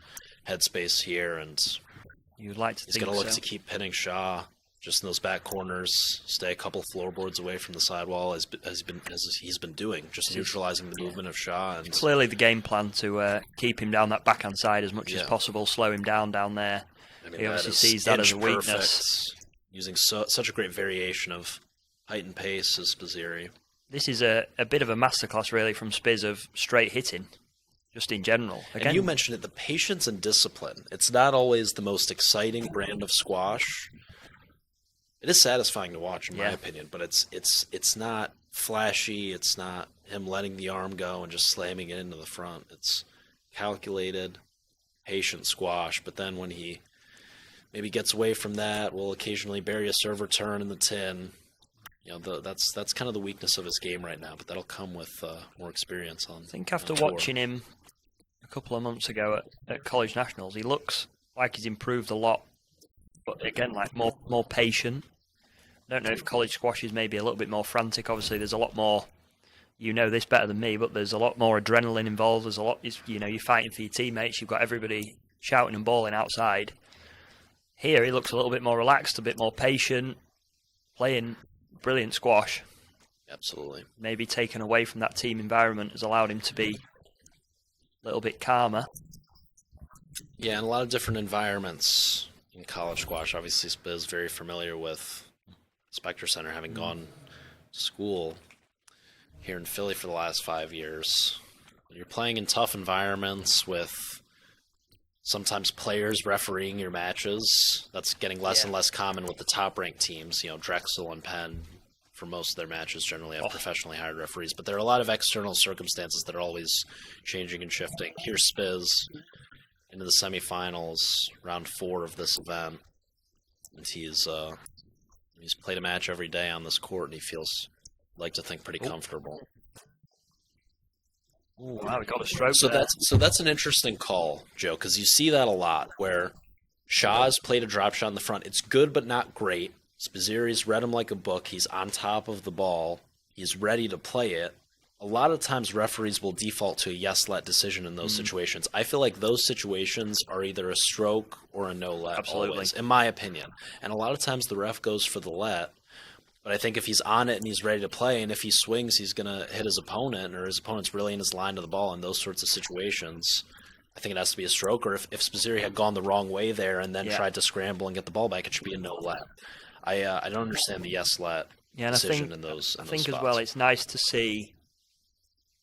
headspace here. And you'd like to he's going to look to keep pinning Shaw just in those back corners, stay a couple floorboards away from the sidewall as he's been doing, just neutralizing the movement of Shaw. And clearly the game plan to keep him down that backhand side as much as possible, slow him down there. I mean, he obviously sees that as a weakness. Perfect, using such a great variation of height and pace as Spizzirri. This is a bit of a masterclass, really, from Spiz of straight hitting, just in general. Again, and you mentioned it, the patience and discipline. It's not always the most exciting brand of squash. It is satisfying to watch, in my opinion, but it's not flashy. It's not him letting the arm go and just slamming it into the front. It's calculated, patient squash. But then when he maybe gets away from that, will occasionally bury a serve return in the tin. You know, that's kind of the weakness of his game right now. But that'll come with more experience on. I think after watching him a couple of months ago at College Nationals, he looks like he's improved a lot. But again, like more patient. I don't know if college squash is maybe a little bit more frantic. Obviously, there's a lot more. You know this better than me, but there's a lot more adrenaline involved. There's a lot. You're fighting for your teammates. You've got everybody shouting and bawling outside. Here, he looks a little bit more relaxed, a bit more patient. playing brilliant squash. Absolutely. Maybe taken away from that team environment has allowed him to be a little bit calmer. Yeah, and a lot of different environments in college squash. Obviously, Spiz very familiar with Spectre Center, having gone to school here in Philly for the last 5 years. You're playing in tough environments with sometimes players refereeing your matches. That's getting less and less common with the top-ranked teams. Drexel and Penn, for most of their matches, generally have professionally hired referees. But there are a lot of external circumstances that are always changing and shifting. Here's Spiz into the semifinals, round 4 of this event. And he's played a match every day on this court, and he feels, like to think, pretty comfortable. Ooh, wow, we got a stroke So there. that's an interesting call, Joe, because you see that a lot, where Shah's played a drop shot in the front. It's good, but not great. Spizzirri's read him like a book. He's on top of the ball. He's ready to play it. A lot of times referees will default to a yes-let decision in those situations. I feel like those situations are either a stroke or a no-let. Absolutely. Always, in my opinion. And a lot of times the ref goes for the let. But I think if he's on it and he's ready to play, and if he swings, he's going to hit his opponent, or his opponent's really in his line to the ball in those sorts of situations, I think it has to be a stroke. Or if Spizzirri had gone the wrong way there and then tried to scramble and get the ball back, it should be a no-let. I don't understand the yes-let decision in those I think spots. as well, it's nice to see,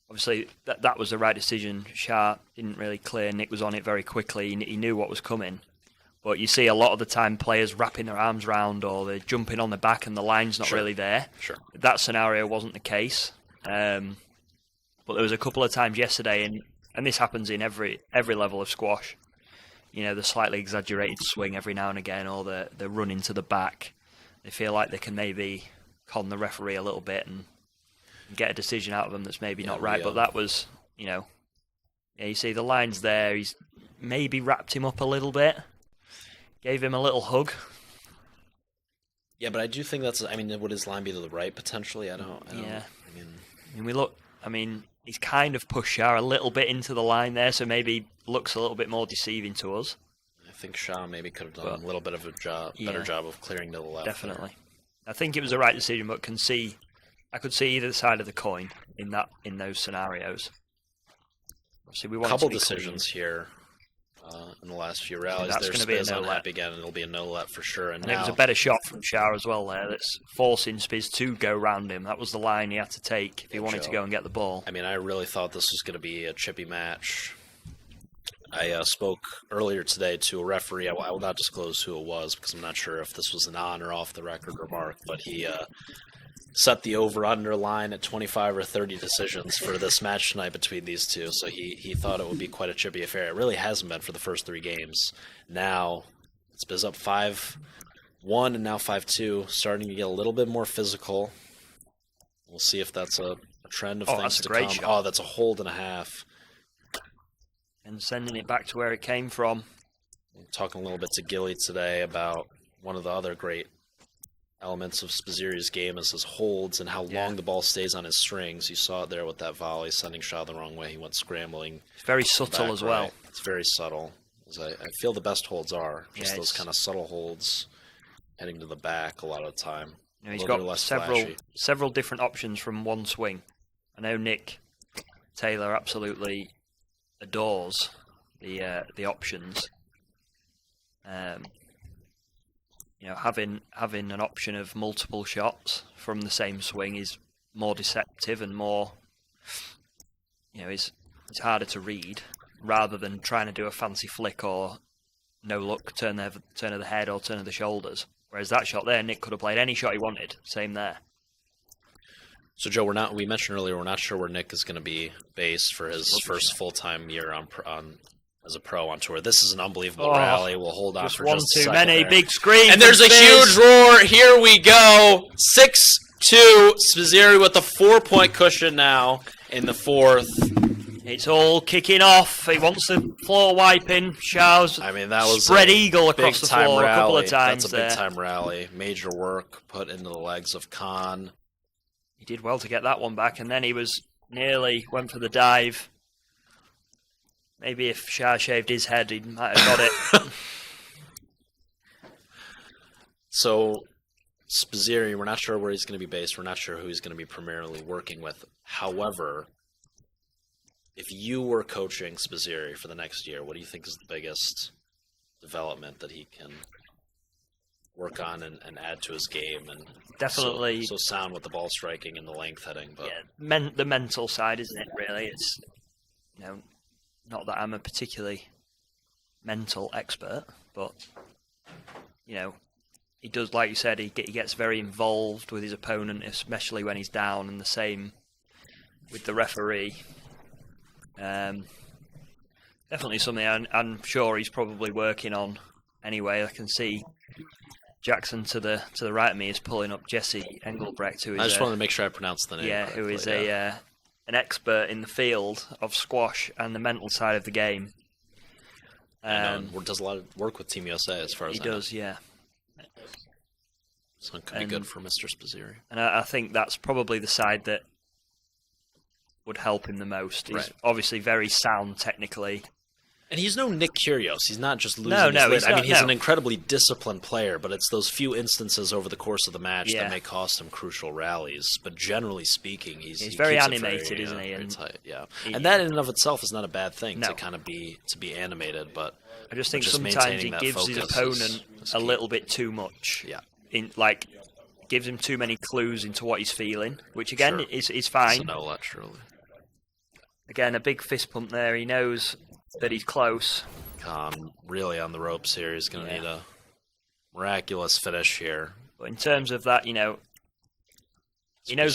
obviously, that was the right decision. Shah didn't really clear. Nick was on it very quickly. He knew what was coming. But you see a lot of the time players wrapping their arms around, or they're jumping on the back and the line's not really there. Sure. That scenario wasn't the case. But there was a couple of times yesterday, and this happens in every level of squash. The slightly exaggerated swing every now and again, or the run into the back. They feel like they can maybe con the referee a little bit and get a decision out of them that's maybe not right. But that was, you see the line's there. He's maybe wrapped him up a little bit. Gave him a little hug. Yeah, but I do think would his line be to the right potentially? I don't. Yeah. He's kind of pushed Shah a little bit into the line there, so maybe looks a little bit more deceiving to us. I think Shah maybe could have done a little bit of a better job of clearing to the left. Definitely. There. I think it was the right decision, but I could see either side of the coin in those scenarios. Obviously, we want a couple decisions here. In the last few rallies, that's going to be a no-let again, and it'll be a no-let for sure. And it was a better shot from Shah as well there. That's forcing Spiz to go round him. That was the line he had to take if he wanted to go and get the ball. I really thought this was going to be a chippy match. I spoke earlier today to a referee. I will not disclose who it was because I'm not sure if this was an on or off the record remark, but he set the over-under line at 25 or 30 decisions for this match tonight between these two. So he thought it would be quite a chippy affair. It really hasn't been for the first 3 games. Now it's Spiz up 5-1 and now 5-2, starting to get a little bit more physical. We'll see if that's a trend of things to come. Shot. Oh, that's a hold and a half. And sending it back to where it came from. I'm talking a little bit to Gilly today about one of the other great elements of Spizzirri's game is his holds and how long the ball stays on his strings. You saw it there with that volley, sending Shah the wrong way. He went scrambling. It's very subtle as well. Right. It's very subtle. As I feel the best holds are just those kind of subtle holds heading to the back a lot of the time. He's got several different options from one swing. I know Nick Taylor absolutely adores the options. Having an option of multiple shots from the same swing is more deceptive and more, it's harder to read rather than trying to do a fancy flick or no look, turn of the head or turn of the shoulders. Whereas that shot there, Nick could have played any shot he wanted. Same there. So Joe, we mentioned earlier we're not sure where Nick is going to be based for his first full-time year on as a pro on tour. This is an unbelievable rally. We'll hold on for just a second. One too many. Big screen. And there's a huge roar. Here we go. 6-2. Spizzirri with a 4-point cushion now in the 4th. It's all kicking off. He wants the floor wiping. Shah's that was spread eagle across the floor a couple of times. That's a big-time rally. Major work put into the legs of Khan. He did well to get that one back, and then he was went for the dive. Maybe if Shah shaved his head, he might have got it. So Spizzirri, we're not sure where he's going to be based. We're not sure who he's going to be primarily working with. However, if you were coaching Spizzirri for the next year, what do you think is the biggest development that he can work on and add to his game? And definitely so sound with the ball striking and the length heading. But yeah, the mental side, isn't it? Really, it's not that I'm a particularly mental expert, but he does, like you said, he gets very involved with his opponent, especially when he's down, and the same with the referee. Definitely something I'm sure he's probably working on anyway. I can see Jackson to the right of me is pulling up Jesse Engelbrecht, who is I just wanted to make sure I pronounced the name correctly. Who is an expert in the field of squash and the mental side of the game. Does a lot of work with Team USA as far as he does, yeah. So it could be good for Mr. Spizzirri. And I think that's probably the side that would help him the most. He's obviously very sound technically. And he's no Nick Kyrgios. He's not just losing his lid. He's an incredibly disciplined player, but it's those few instances over the course of the match that may cost him crucial rallies. But generally speaking, he's very animated, isn't he? And that in and of itself is not a bad thing to kind of be animated. But I just think sometimes he gives his opponent a little bit too much. Yeah. Gives him too many clues into what he's feeling, which again is fine. No, surely. Again, a big fist pump there. He knows that he's close. Khan really on the ropes here. He's going to need a miraculous finish here. But in terms of that, he knows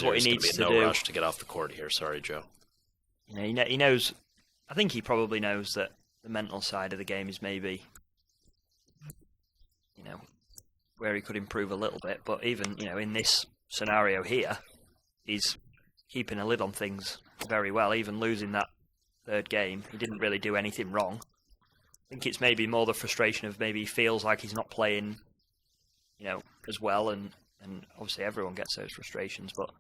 what he needs to do. No rush to get off the court here. Sorry, Joe. He knows. I think he probably knows that the mental side of the game is maybe, where he could improve a little bit. But even, in this scenario here, he's keeping a lid on things very well. Even losing that third game, he didn't really do anything wrong. I think it's maybe more the frustration of maybe he feels like he's not playing, as well. And obviously everyone gets those frustrations, but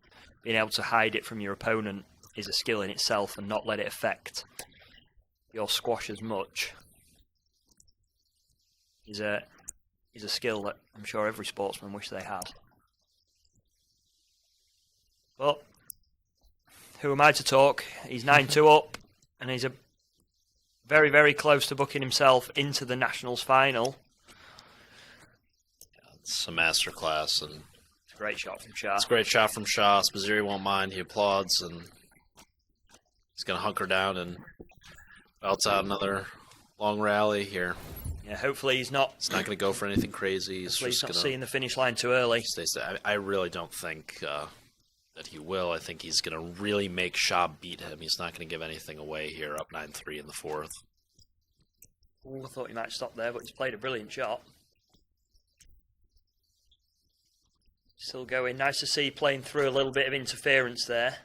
being able to hide it from your opponent is a skill in itself, and not let it affect your squash as much is a skill that I'm sure every sportsman wish they had. But who am I to talk? He's 9-2 up, and he's very, very close to booking himself into the Nationals final. It's a masterclass, and it's a great shot from Shah. It's a great shot from Shah. Spizzirri won't mind. He applauds, and he's going to hunker down and belts out another long rally here. Yeah, hopefully he's not. He's not going to go for anything crazy. He's not seeing the finish line too early. I really don't think that he will. I think he's going to really make Shah beat him. He's not going to give anything away here, up 9-3 in the fourth. Ooh, I thought he might stop there, but he's played a brilliant shot. Still going. Nice to see playing through a little bit of interference there.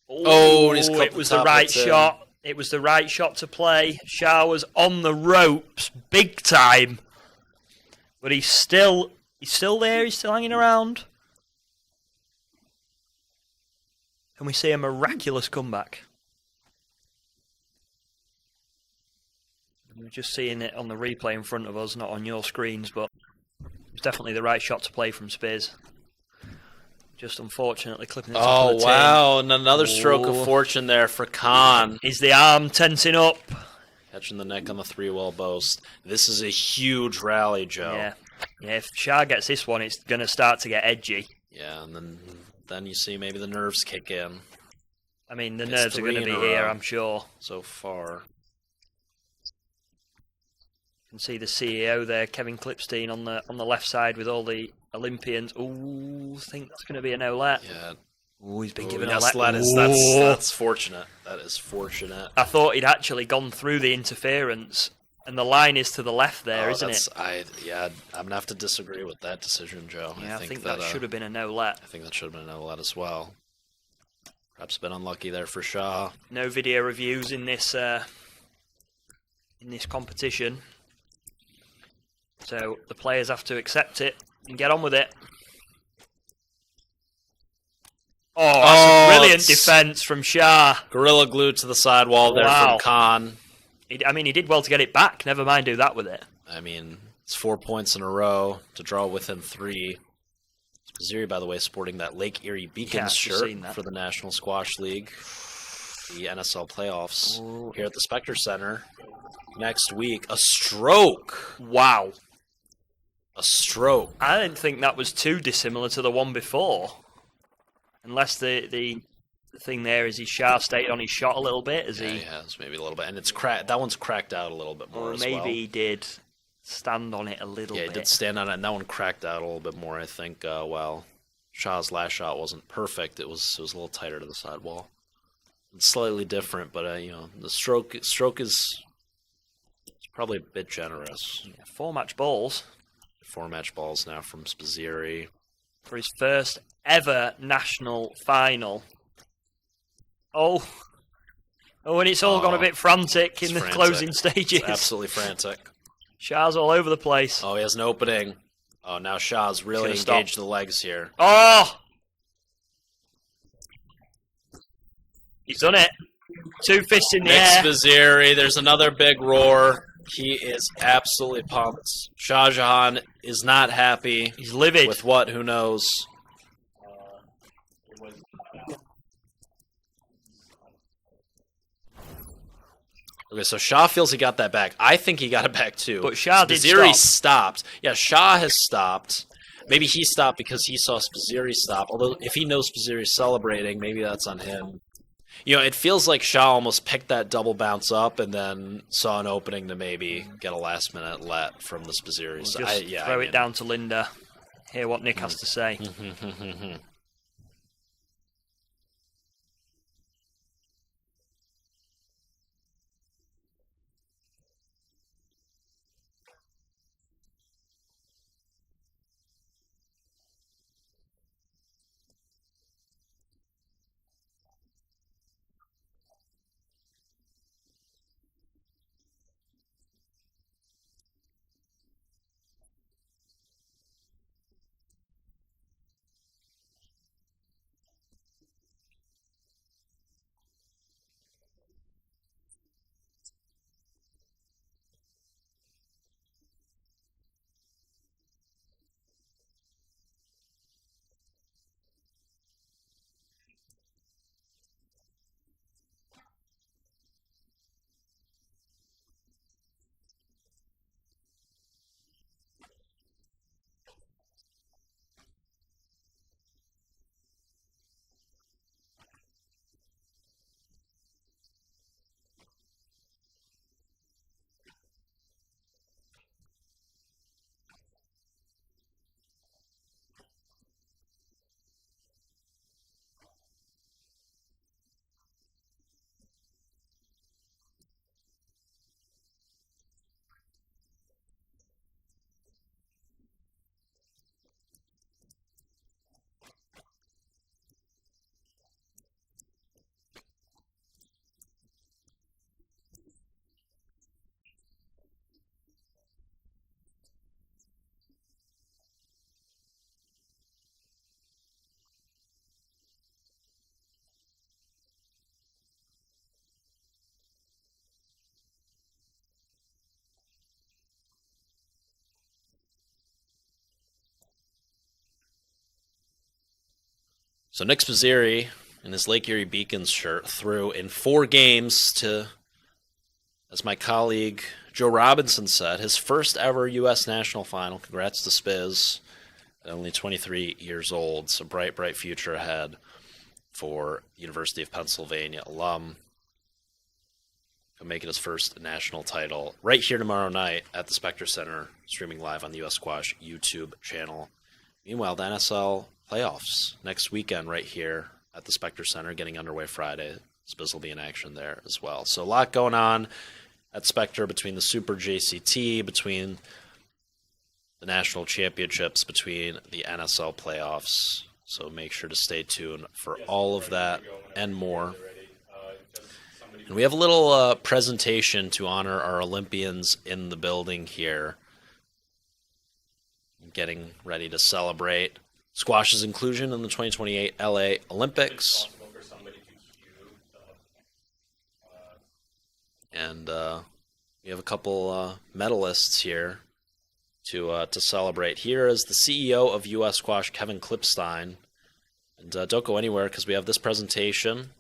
Oh, he's it was the right shot. It was the right shot to play. Shah was on the ropes, big time. But he's still there. He's still hanging around. And we see a miraculous comeback. We're just seeing it on the replay in front of us, not on your screens, but it's definitely the right shot to play from Spiz. Just unfortunately clipping the top of the tin. Oh, wow. And another stroke of fortune there for Khan. Is the arm tensing up? Catching the neck on the 3-well boast. This is a huge rally, Joe. Yeah, if Shah gets this one, it's going to start to get edgy. Yeah, and then you see maybe the nerves kick in. I mean, the nerves are going to be here, I'm sure. So far. You can see the CEO there, Kevin Klipstein, on the left side with all the Olympians. Ooh, I think that's going to be a no-let. Yeah. Ooh, he's been given a let. That's fortunate. That is fortunate. I thought he'd actually gone through the interference, and the line is to the left there, isn't it? I'm going to have to disagree with that decision, Joe. Yeah, I think that should have been a no-let. I think that should have been a no-let as well. Perhaps a bit unlucky there for Shah. No video reviews in this competition. So the players have to accept it and get on with it. Oh, that's a brilliant defense from Shah. Gorilla glued to the sidewall there from Khan. He did well to get it back. Never mind do that with it. I mean, it's 4 points in a row to draw within 3. Spizzirri, by the way, sporting that Lake Erie Beacons Yeah, I've just shirt seen that. for the National Squash League, the NSL playoffs here at the Spectre Center next week. A stroke. Wow. A stroke. I didn't think that was too dissimilar to the one before. Unless the thing there is he stayed on his shot a little bit. He has, maybe a little bit. And it's cracked. That one's cracked out a little bit more as well. Maybe he did stand on it a little bit. Yeah, he did stand on it, and that one cracked out a little bit more, I think. While Shaw's last shot wasn't perfect, it was a little tighter to the sidewall. It's slightly different, but the stroke is probably a bit generous. Yeah, 4-match balls. 4-match balls now from Spizzirri. For his first ever national final. Oh, and it's all gone a bit frantic in the closing stages. It's absolutely frantic. Shah's all over the place. Oh, he has an opening. Oh, now Shah's really engaged the legs here. Oh! He's done it. 2 fists in the air. Spizzirri, there's another big roar. He is absolutely pumped. Shah Jahan is not happy. He's livid. With what? Who knows? Okay, so Shah feels he got that back. I think he got it back too. But Shah did Spizzirri stop. stopped. Yeah, Shah has stopped. Maybe he stopped because he saw Spizzirri stop. Although if he knows Spizzirri's celebrating, maybe that's on him. It feels like Shah almost picked that double bounce up and then saw an opening to maybe get a last-minute let from the Spizzirri. So throw it down to Linda. Hear what Nick has to say. So Nick Spizzirri in his Lake Erie Beacons shirt threw in 4 games to, as my colleague Joe Robinson said, his first ever U.S. national final. Congrats to Spiz, at only 23 years old. So bright, bright future ahead for University of Pennsylvania alum. He'll make it his first national title right here tomorrow night at the Spectre Center, streaming live on the US Squash YouTube channel. Meanwhile, the NSL playoffs next weekend right here at the Spectre Center, getting underway Friday. Spiz will be in action there as well. So a lot going on at Spectre between the Super JCT, between the national championships, between the NSL playoffs. So make sure to stay tuned for all of that and more. And we have a little presentation to honor our Olympians in the building here, getting ready to celebrate squash's inclusion in the 2028 LA Olympics. And we have a couple medalists here to celebrate. Here is the CEO of U.S. Squash, Kevin Klipstein. And don't go anywhere because we have this presentation.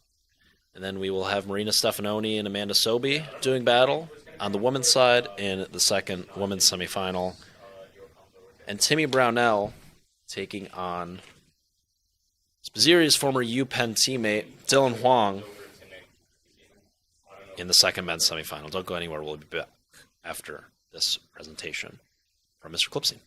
And then we will have Marina Stephanoni and Amanda Sobhy doing battle on the women's side in the second women's semifinal. And Timmy Brownell taking on Spizzirri's former UPenn teammate, Dylan Huang, in the second men's semifinal. Don't go anywhere. We'll be back after this presentation from Mr. Klipstein.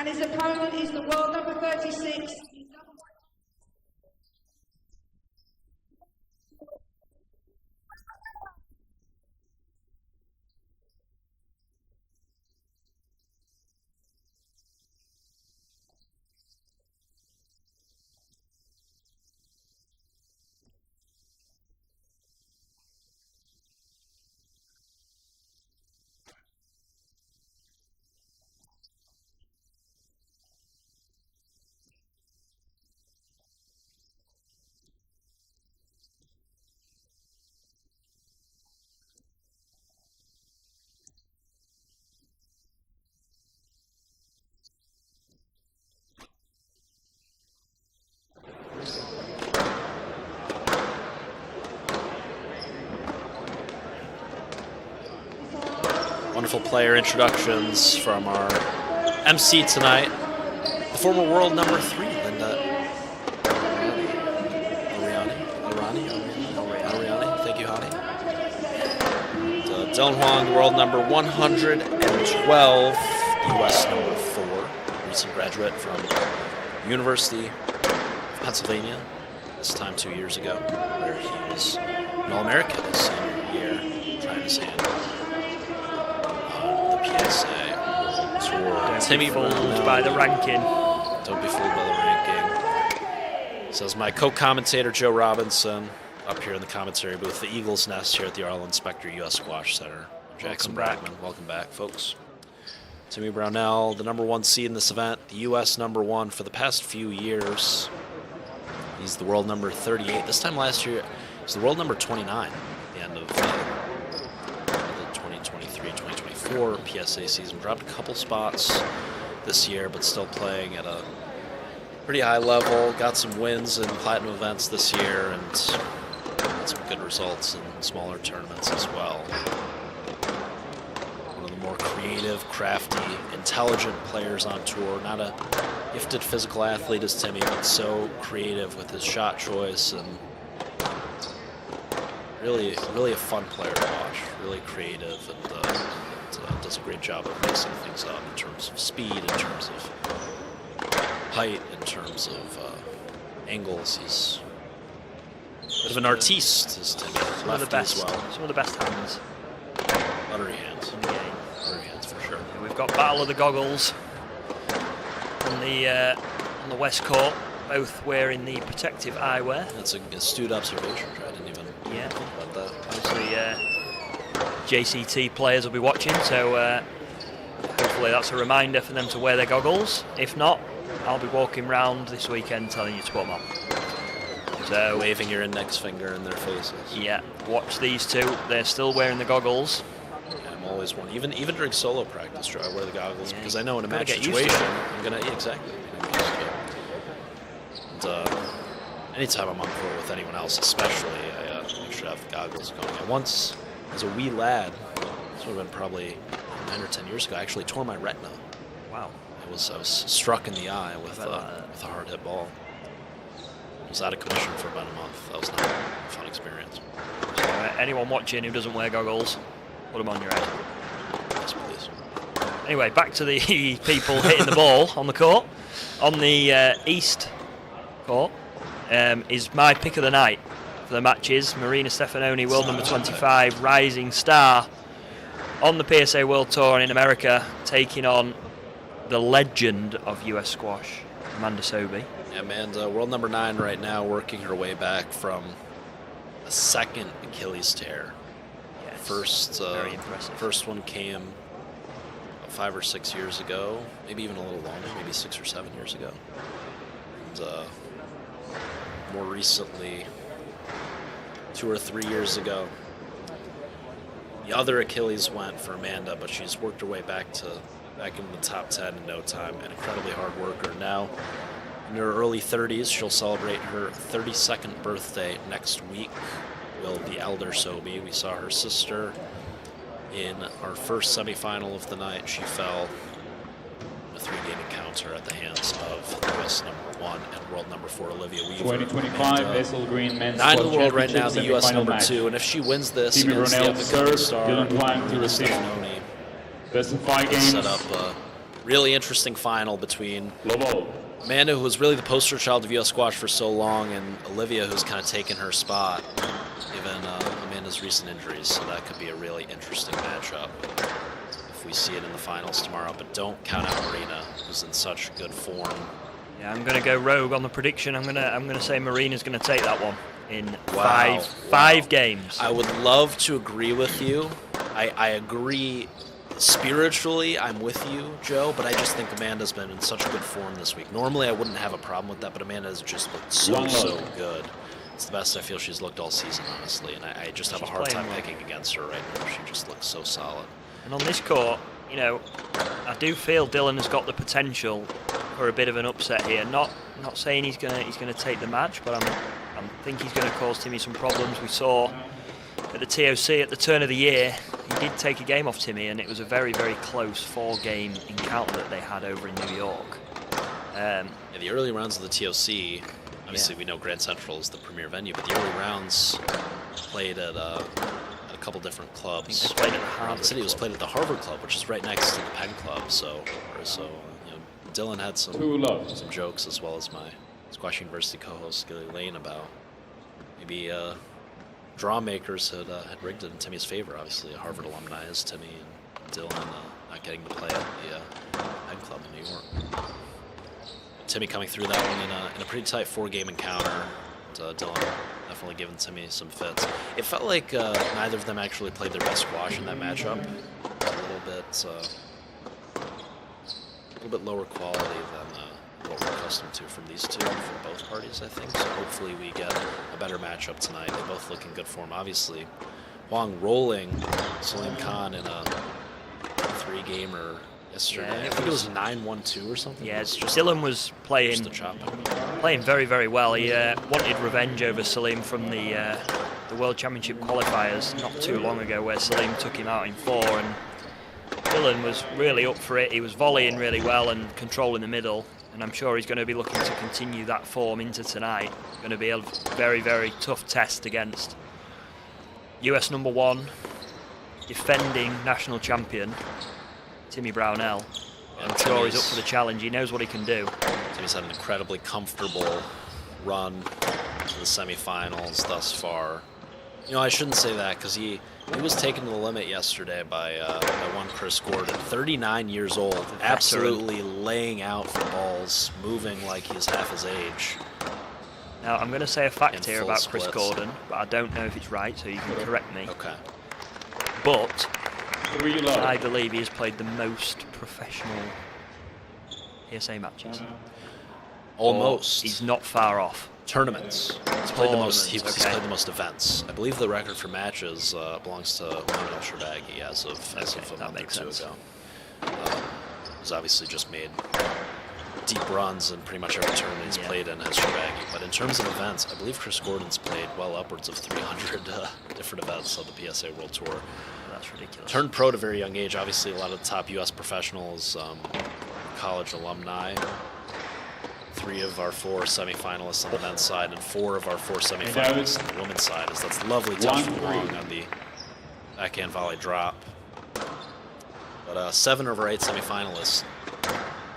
And his opponent is the world number 36. Wonderful player introductions from our MC tonight. The former world number 3, Linda Ariani. Thank you, Hadi. Dylan Huang, world number 112, US number 4, recent graduate from University of Pennsylvania, this time 2 years ago, where he was an All-American his senior year, trying to say PSA Tour. Timmy Brownell by the ranking. Don't be fooled by the ranking. Says my co-commentator Joe Robinson up here in the commentary booth. The Eagles Nest here at the Arlen Specter U.S. Squash Center. Jackson Bragman, welcome back, folks. Timmy Brownell, the number 1 seed in this event, the U.S. number 1 for the past few years. He's the world number 38. This time last year, he's the world number 29 at the end of the 2023-2024 PSA season. Dropped a couple spots this year, but still playing at a pretty high level. Got some wins in platinum events this year and had some good results in smaller tournaments as well. One of the more creative, crafty, intelligent players on tour. Not a gifted physical athlete as Timmy, but so creative with his shot choice and really a fun player to watch. Really creative and does a great job of mixing things up in terms of speed, in terms of height, in terms of angles. He's a bit of an artiste, is Timmy. Some of the best, as well. Some of the best hands. Buttery hands. Buttery hands for sure. And we've got Battle of the Goggles on the West Court, both wearing the protective eyewear. That's an astute observation. I didn't even think about that. Obviously, JCT players will be watching, so hopefully that's a reminder for them to wear their goggles. If not, I'll be walking around this weekend telling you to put them on. So waving your index finger in their faces. Yeah, watch these two. They're still wearing the goggles. Yeah, I'm always one. Even during solo practice, try to wear the goggles because I know in a match situation I'm gonna exactly. And anytime I'm on court with anyone else, especially, I make sure I have the goggles going. And once, as a wee lad, this would have been probably 9 or 10 years ago, I actually tore my retina. Wow. I was struck in the eye with a hard hit ball. I was out of commission for about a month. That was not a fun experience. So, anyone watching who doesn't wear goggles, put them on your head. Yes, please. Anyway, back to the people hitting the ball on the court. On the East court is my pick of the night for the matches. Marina Stephanoni, world number 25, rising star on the PSA World Tour in America, taking on the legend of US squash, Amanda Sobhy. Amanda, world number 9 right now, working her way back from a second Achilles tear. Yes, very impressive. First one came 5 or 6 years ago, maybe even a little longer, maybe 6 or 7 years ago. And more recently, 2 or 3 years ago, the other Achilles went for Amanda, but she's worked her way back into the top 10 in no time. An incredibly hard worker. Now, in her early 30s, she'll celebrate her 32nd birthday next week. Will the elder Sobhy. We saw her sister in our first semifinal of the night. She fell in a 3-game encounter at the hands of US number 1 and world number 4 Olivia Weaver. 2025 Vessel Green Men's 9 in the world right now, Championship the US number match. 2, and if she wins this Timmy against the Brownell up-and-coming serves, star, Dylan Huang to Marina receive. Stephanoni, Best of 5 games. set up really interesting final between Global. Amanda, who was really the poster child of U.S. squash for so long, and Olivia, who's kind of taken her spot, given Amanda's recent injuries. So that could be a really interesting matchup if we see it in the finals tomorrow. But don't count out Marina, who's in such good form. Yeah, I'm going to go rogue on the prediction. I'm gonna say Marina's going to take that one in five games. I would love to agree with you. I agree spiritually. I'm with you, Joe, but I just think Amanda's been in such good form this week. Normally, I wouldn't have a problem with that, but Amanda has just looked so good. It's the best I feel she's looked all season, honestly, and I just have a hard time picking against her right now. She just looks so solid. And on this court, you know, I do feel Dylan has got the potential for a bit of an upset here. Not saying he's gonna take the match, but I think he's going to cause Timmy some problems. We saw at the TOC at the turn of the year, he did take a game off Timmy, and it was a very, very close 4-game encounter that they had over in New York. In the early rounds of the TOC, obviously we know Grand Central is the premier venue, but the early rounds played at a couple different clubs. I think they played at the Harvard the city Club. Was played at the Harvard Club, which is right next to the Penn Club. So you know, Dylan had some jokes, as well as my Squash University co-host Gilly Lane, about maybe draw makers had rigged it in Timmy's favor. Obviously, a Harvard alumni is Timmy, and Dylan not getting to play at the Penn Club in New York. Timmy coming through that one in a pretty tight 4-game encounter. And, Dylan definitely giving Timmy some fits. It felt like neither of them actually played their best squash in that matchup. A little bit lower quality than what we're accustomed to from these two, from both parties, I think. So hopefully we get a better matchup tonight. They both look in good form. Obviously, Huang rolling Salim Khan in a 3-gamer yesterday. Yeah, I think it was 9-1-2 or something. Yeah, Dylan was playing very, very well. He wanted revenge over Salim from the World Championship qualifiers not too long ago, where Salim took him out in 4, and Dylan was really up for it. He was volleying really well and controlling the middle, and I'm sure he's going to be looking to continue that form into tonight. It's going to be a very, very tough test against US #1, defending national champion, Timmy Brownell. I'm sure he's up for the challenge. He knows what he can do. Timmy's had an incredibly comfortable run to the semifinals thus far. You know, I shouldn't say that, because he was taken to the limit yesterday by one Chris Gordon, 39 years old, absolutely laying out for balls, moving like he's half his age. Now, I'm going to say a fact here about Chris Gordon, but I don't know if it's right, so you can correct me. Okay. But I believe he has played the most professional PSA matches. Almost. He's not far off. Tournaments. He's played the most. He's played the most events. I believe the record for matches belongs to Emil Sherbagi as of a month or two ago. He's obviously just made deep runs in pretty much every tournament he's played in as Sherbagi. But in terms of events, I believe Chris Gordon's played well upwards of 300 different events on the PSA World Tour. That's ridiculous. Turned pro at a very young age. Obviously, a lot of the top U.S. professionals, college alumni. 3 of our 4 semifinalists on the men's side, and 4 of our 4 semifinalists on the women's side. That's lovely touch from Long on the backhand volley drop. But 7 of our 8 semifinalists,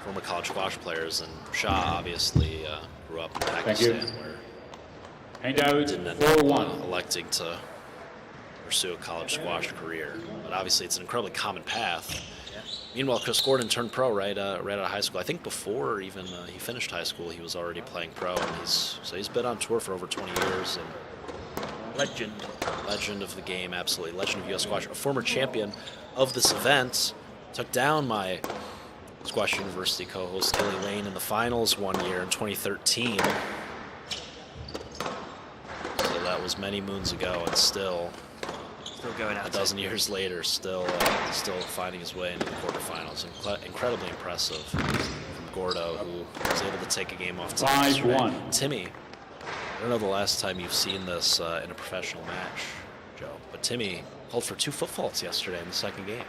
former college squash players, and Shah obviously grew up in Pakistan, where he didn't end up electing to pursue a college squash career. But obviously, it's an incredibly common path. Meanwhile, Chris Gordon turned pro right out of high school. I think before even he finished high school, he was already playing pro, and he's been on tour for over 20 years. And legend of the game, absolutely legend of U.S. squash. A former champion of this event, took down my Squash University co-host Gilly Lane in the finals one year in 2013. So that was many moons ago, and still going out a dozen years later, still finding his way into the quarterfinals. Incredibly impressive from Gordo, who was able to take a game off Timmy yesterday. Timmy, I don't know the last time you've seen this in a professional match, Joe, but Timmy called for 2 foot faults yesterday in the second game.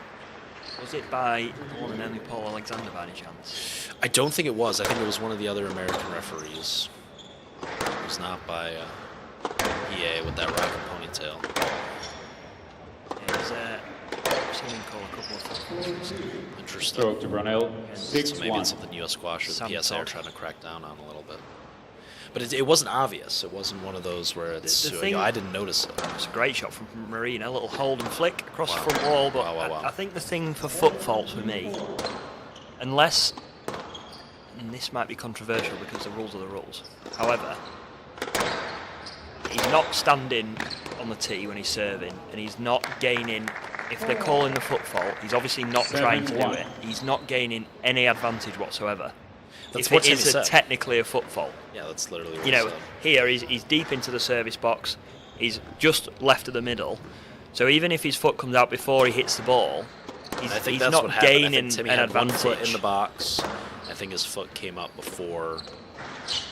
Was it by the one and only Paul Alexander by any chance? I don't think it was. I think it was one of the other American referees. It was not by EA with that rocket ponytail. seen him call a couple of footballs. Interesting. Stroke to Brownell. So maybe 6-1. it's something US Squash or the Some PSA are talk. trying to crack down on a little bit. But it wasn't obvious. It wasn't one of those where it's, The thing- I didn't notice it. It's a great shot from Marina, a little hold and flick across Wow. the front wall, but Wow. I think the thing for foot faults with me, unless, and this might be controversial because the rules are the rules, however, he's not standing on the tee when he's serving, and he's not gaining, if they're calling the foot fault, he's obviously not trying to do 7-1. it. He's not gaining any advantage whatsoever. That's if what it is Timmy said. technically a foot fault. Yeah, that's literally what You he know, said. here he's deep into the service box. He's just left of the middle. So even if his foot comes out before he hits the ball, I think he's that's not what happened. I gaining think Timmy an had one advantage. foot in the box. I think his foot came up before.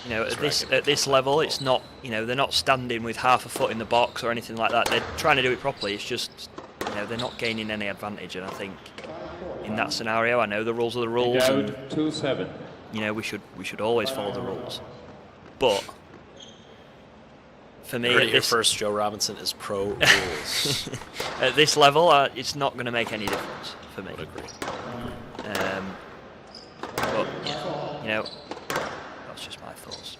You know, That's at right. this level, it's not. You know, they're not standing with half a foot in the box or anything like that. They're trying to do it properly. It's just, you know, they're not gaining any advantage. And I think in that scenario, I know the rules are the rules. And, Out 2-7. you know, we should always follow the rules. But for me, You heard at it here this, first, Joe Robinson is pro rules. at this level, it's not going to make any difference for me. Would agree. But yeah, you know, that's just my thoughts.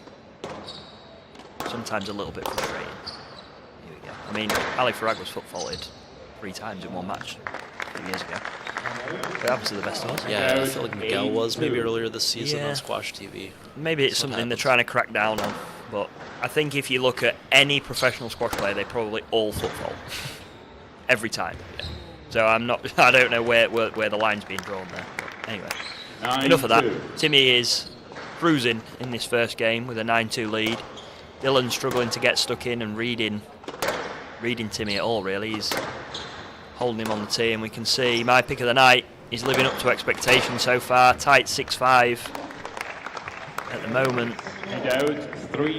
Sometimes a little bit frustrating. Here we go. I mean, Ali Farag was foot faulted 3 times in one match a few years ago. It happens to the best of us. Yeah, I feel like Miguel was maybe earlier this season Yeah. on Squash TV. Maybe it's That's what something they're happens. trying to crack down on. But I think if you look at any professional squash player, they probably all foot fault every time. Yeah. So I don't know where the line's being drawn there. But anyway, 9-2. enough of that. Timmy is cruising in this first game with a 9-2 lead. Dylan's struggling to get stuck in and reading Timmy at all, really. He's holding him on the tee, and we can see my pick of the night is living up to expectations so far. Tight 6-5 at the moment. And out Down in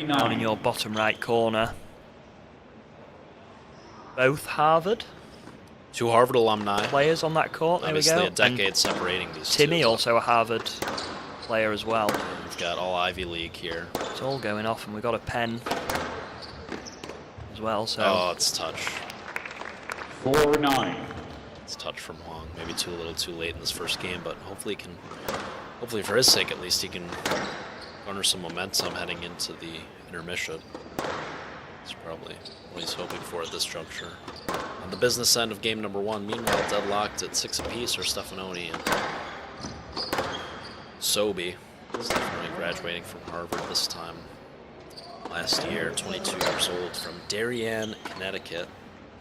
3-9. your bottom right corner. Both Harvard 2 Harvard alumni. players on that court. There we Obviously go. a decade And separating these Timmy, two. also a Harvard player as well. We've got all Ivy League here. It's all going off, and we've got a pen as well. So Oh, it's touch. 4-9. It's touch from Huang. Maybe a little too late in this first game, but hopefully for his sake at least, he can garner some momentum heading into the intermission. That's probably what he's hoping for at this juncture. On the business end of game number 1, meanwhile, deadlocked at 6 apiece are Stephanoni and Sobhy. Stephanoni graduating from Harvard this time last year, 22 years old, from Darien, Connecticut.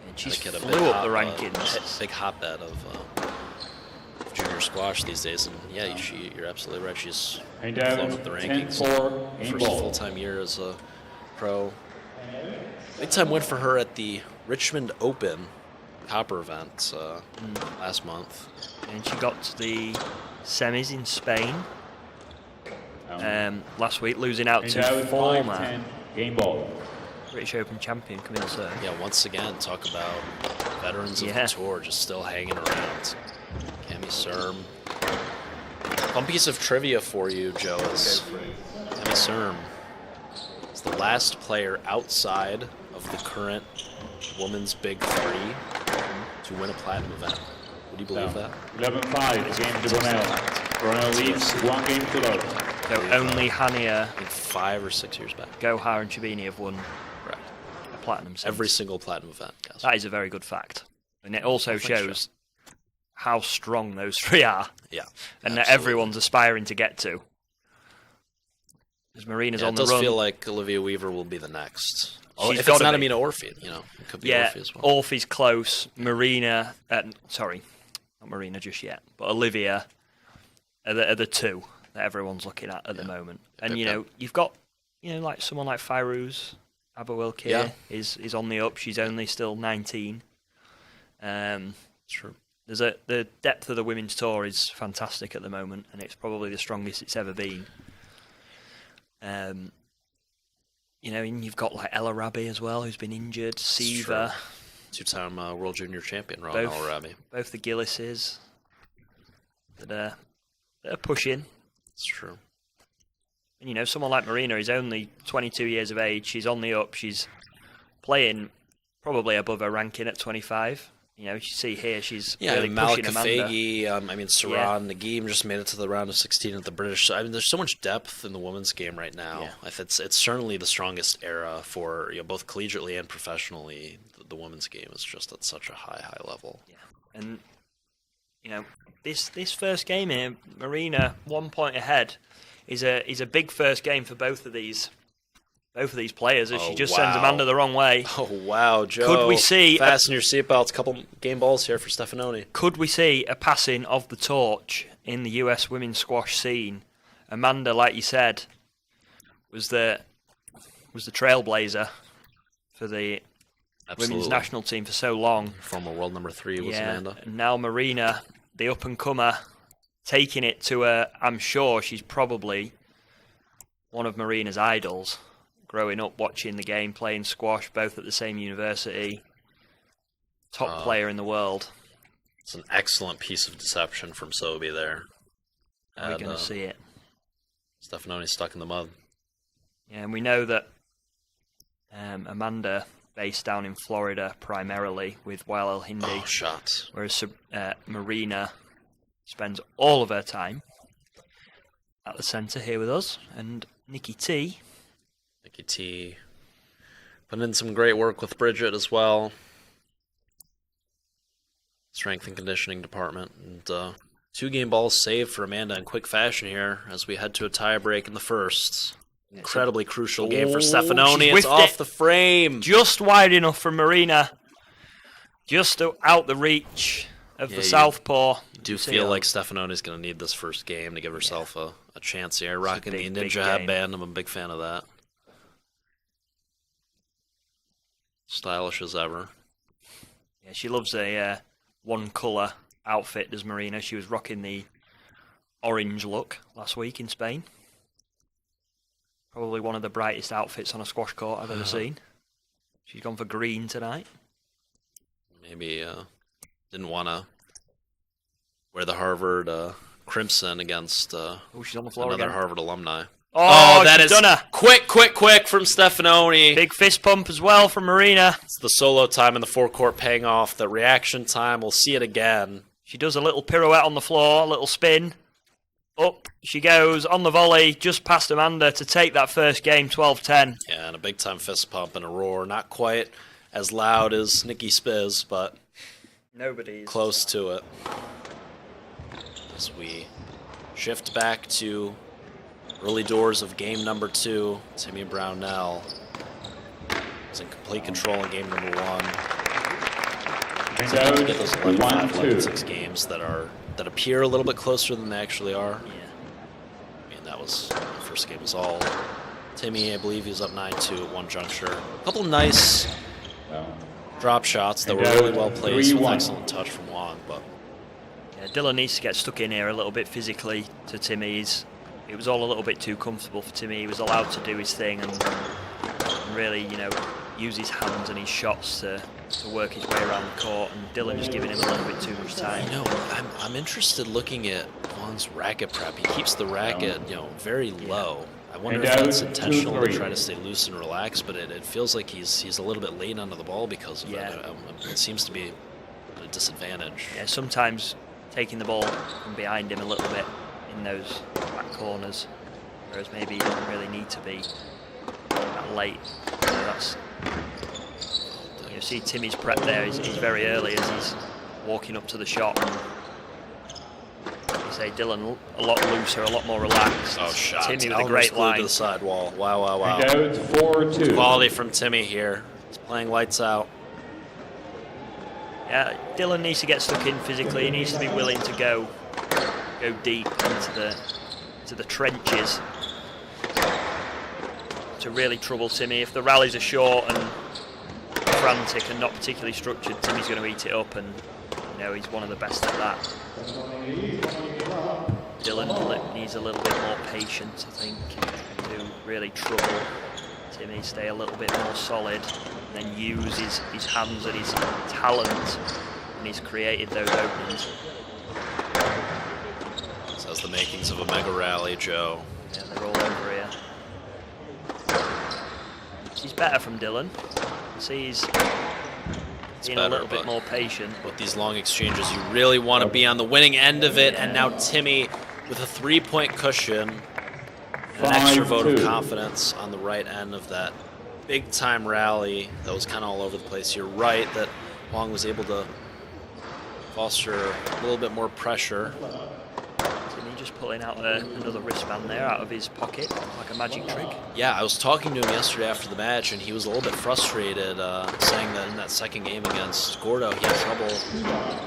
and she's Connecticut, a flew up the hotbed- rankings. big hotbed of junior squash these days, and yeah, you're absolutely right. She's And flown out up the rankings. 10-4. Game First ball. full-time year as a pro. Big time win for her at the Richmond Open Copper event last month. And she got to the semis in Spain last week, losing out And to out former 5-10. Game ball. British Open champion Camille Sir. Yeah, once again, talk about veterans of Yeah. the tour just still hanging around. Cami Serm. One piece of trivia for you, Joe, is Cami Serm is the last player outside of the current women's Big Three to win a platinum event. Would you believe that? 11-5. Game to Brownell. Brownell leads 1 game to love. So only Hania, I think 5 or 6 years back. Gohar, and Chabini have won Correct. a platinum since. Every single platinum event, guys. That is a very good fact. And it also Definitely shows how strong those 3 are, Yeah. and that absolutely. everyone's aspiring to get to. Because Marina's Yeah, on it the does run. feel like Olivia Weaver will be the next. Oh, She's if it's gotta not be. Amina Orphy, it could be Yeah, Orphy as well. Orphy's close. Marina, sorry, not Marina just yet, but Olivia are the 2 that everyone's looking at the moment. And Picked you've got like someone like Fairuz Abawilkir Yeah. is on the up. She's only still 19. It's true. The depth of the women's tour is fantastic at the moment, and it's probably the strongest it's ever been. And you've got like Ella Rabi as well, who's been injured. Siva, Two-time World Junior Champion, Ron Both. Al-Arabi. both the Gillises that are pushing. It's true. And someone like Marina is only 22 years of age. She's on the up. She's playing probably above her ranking at 25. You know, you see here, she's Yeah, really Malika pushing Amanda. Faggy, Saran Nagim just made it to the round of 16 at the British. I mean, there's so much depth in the women's game right now. Yeah. It's certainly the strongest era for both collegiately and professionally. The women's game is just at such a high level. Yeah, and this first game here, Marina 1 point ahead, is a big first game for both of these players, as she just sends Amanda the wrong way. Oh wow, Joe! Could we see fasten your seatbelts? Couple game balls here for Stephanoni. Could we see a passing of the torch in the US women's squash scene? Amanda, like you said, was the trailblazer for the women's national team for so long. Former world number 3 was Amanda. And now Marina, the up-and-comer, taking it to I'm sure she's probably one of Marina's idols. Growing up, watching the game, playing squash, both at the same university. Top player in the world. It's an excellent piece of deception from Sobhy there. We're going to see it. Stephanoni stuck in the mud. Yeah, and we know that Amanda, based down in Florida primarily with Wael El Hindi. Oh, shots. Whereas Marina spends all of her time at the centre here with us. And Nikki T. Nikki T. Putting in some great work with Bridget as well. Strength and conditioning department. And 2 game balls saved for Amanda in quick fashion here as we head to a tie break in the first. Incredibly crucial game for Stephanoni. It's off the frame. Just wide enough for Marina. Just out the reach of the southpaw. You do feel like Stephanoni's going to need this first game to give herself a chance here. Rocking the ninja headband. I'm a big fan of that. Stylish as ever. Yeah, she loves a one-colour outfit, does Marina. She was rocking the orange look last week in Spain. Probably one of the brightest outfits on a squash court I've ever seen. She's gone for green tonight. Maybe didn't want to wear the Harvard crimson against she's on the floor another again. Harvard alumni. Oh, that is done her. Quick from Stephanoni. Big fist pump as well from Marina. It's the solo time in the forecourt paying off. The reaction time, we'll see it again. She does a little pirouette on the floor, a little spin. Up she goes on the volley, just past Amanda to take that first game, 12-10. Yeah, and a big-time fist pump and a roar. Not quite as loud as Nikki Spiz, but close to it. As we shift back to early doors of game number 2, Timmy Brownell is in complete control in game number 1. So you get those 11-5, 11-6 games that appear a little bit closer than they actually are. Yeah. I mean, that was the first game was all Timmy. I believe he was up 9-2 at one juncture. A couple nice drop shots that were really well placed with excellent touch from Wong, but Dylan needs to get stuck in here a little bit physically to Timmy's. It was all a little bit too comfortable for Timmy. He was allowed to do his thing and really, use his hands and his shots to work his way around the court. And Dylan just giving him a little bit too much time. I'm interested looking at Wong's racket prep. He keeps the racket, very low. I wonder if that's intentional to try to stay loose and relaxed, but it feels like he's a little bit late onto the ball because of that. It seems to be at a disadvantage. Yeah, sometimes taking the ball from behind him a little bit in those back corners, whereas maybe he doesn't really need to be that late. You see Timmy's prep there. He's very early as he's walking up to the shot. You say Dylan a lot looser, a lot more relaxed. Oh, shot! Timmy with a great line to the sidewall. Wow! It's 4-2. Quality from Timmy here. He's playing lights out. Yeah, Dylan needs to get stuck in physically. He needs to be willing to go deep into the trenches to really trouble Timmy. If the rallies are short and frantic and not particularly structured, Timmy's going to eat it up, and he's one of the best at that. Dylan needs a little bit more patience, I think, to really trouble Timmy, stay a little bit more solid, and then use his hands and his talent, and he's created those openings. This has the makings of a mega rally, Joe. Yeah, they're all over here. He's better from Dylan. See, being a little bit more patient. With these long exchanges, you really want to be on the winning end of it. And now Timmy with a 3-point cushion, an extra vote of confidence on the right end of that big-time rally that was kind of all over the place. You're right that Wong was able to foster a little bit more pressure. Timmy just pulling out another wristband there out of his pocket, like a magic trick. Yeah, I was talking to him yesterday after the match, and he was a little bit frustrated, saying that in that second game against Gordo, he had trouble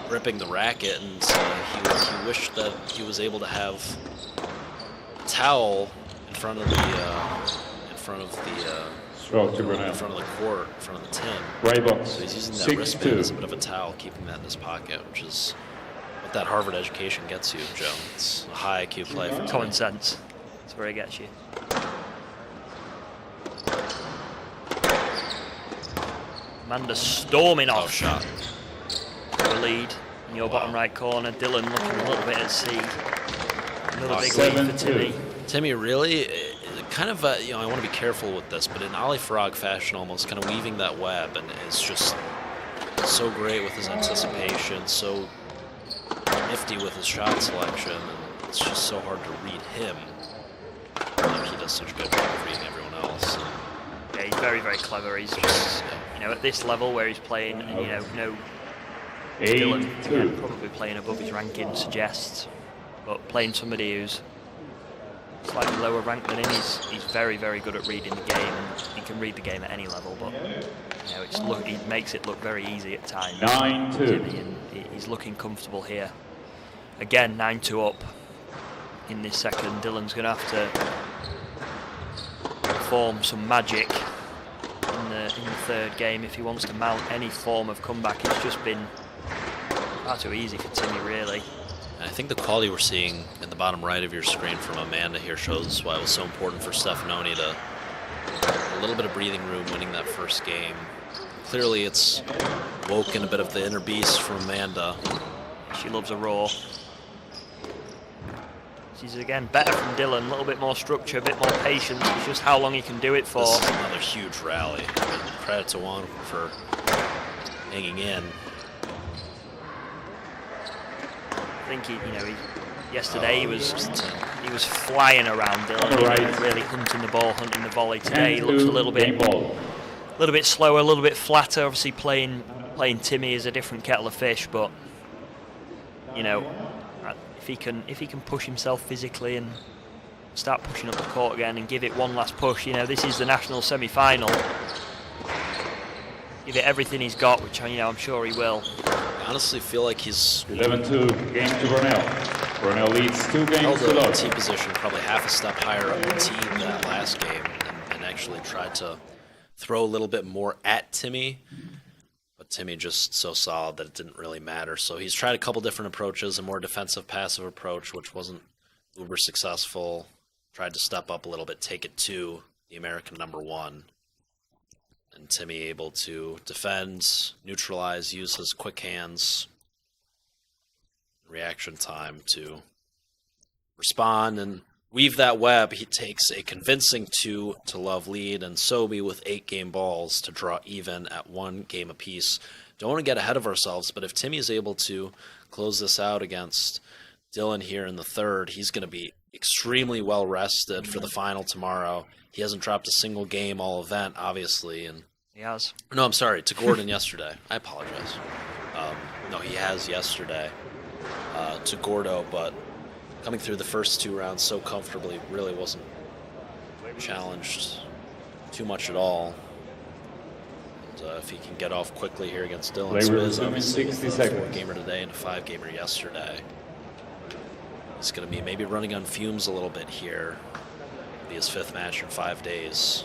gripping the racket, and he wished that he was able to have a towel in front of the court, in front of the tin. Right box. So he's using that wristband as a bit of a towel, keeping that in his pocket, which is what that Harvard education gets you, Joe. It's a high IQ play for common sense. That's where it gets you. Amanda storming off. Shot. The lead in your bottom right corner. Dylan looking a little bit at sea. Another big lead for Timmy. Timmy really, kind of, I want to be careful with this, but in Ali Farag fashion, almost kind of weaving that web, and is just so great with his anticipation, so nifty with his shot selection, and it's just so hard to read him. He does such a good job of reading everyone else. Yeah, he's very, very clever. He's just, at this level where he's playing, no Dylan probably playing above his ranking suggests, but playing somebody who's slightly lower ranked than him, he's very, very good at reading the game, and he can read the game at any level, but he makes it look very easy at times. 9-2. And he's looking comfortable here. Again, 9-2 up in this second. Dylan's going to have to perform some magic in the third game if he wants to mount any form of comeback. It's just been far too easy for Timmy, really. I think the quality we're seeing in the bottom right of your screen from Amanda here shows why it was so important for Stephanoni to a little bit of breathing room winning that first game. Clearly it's woken a bit of the inner beast from Amanda. She loves a roar. She's again better from Dylan, a little bit more structure, a bit more patience. It's just how long he can do it for. This is another huge rally. Credit to Juan for hanging in. I think yesterday he was flying around Dylan, really hunting the ball, hunting the volley. Today he looks a little bit slower, a little bit flatter. Obviously playing Timmy is a different kettle of fish, but if he can push himself physically and start pushing up the court again and give it one last push, this is the national semi-final. Give it everything he's got, which I'm sure he will. I honestly feel like he's 11-2, game to Brownell. Brownell leads 2 games held to the tee position probably half a step higher on the tee that last game, and actually tried to throw a little bit more at Timmy, but Timmy just so solid that it didn't really matter. So he's tried a couple different approaches, a more defensive passive approach, which wasn't uber successful. Tried to step up a little bit, take it to the American #1. And Timmy able to defend, neutralize, use his quick hands, reaction time to respond and weave that web. He takes a convincing 2-love lead, and Sobhy with 8 game balls to draw even at 1 game apiece. Don't want to get ahead of ourselves, but if Timmy is able to close this out against Dylan here in the third, he's going to be extremely well rested for the final tomorrow. He hasn't dropped a single game all event, obviously, and he has. No, I'm sorry, to Gordon yesterday. I apologize. No, he has yesterday to Gordo, but coming through the first 2 rounds so comfortably, really wasn't challenged too much at all. And if he can get off quickly here against Dylan Spizz, obviously with a 4-gamer today and a 5-gamer yesterday, he's going to be maybe running on fumes a little bit here. It'll be his 5th match in 5 days.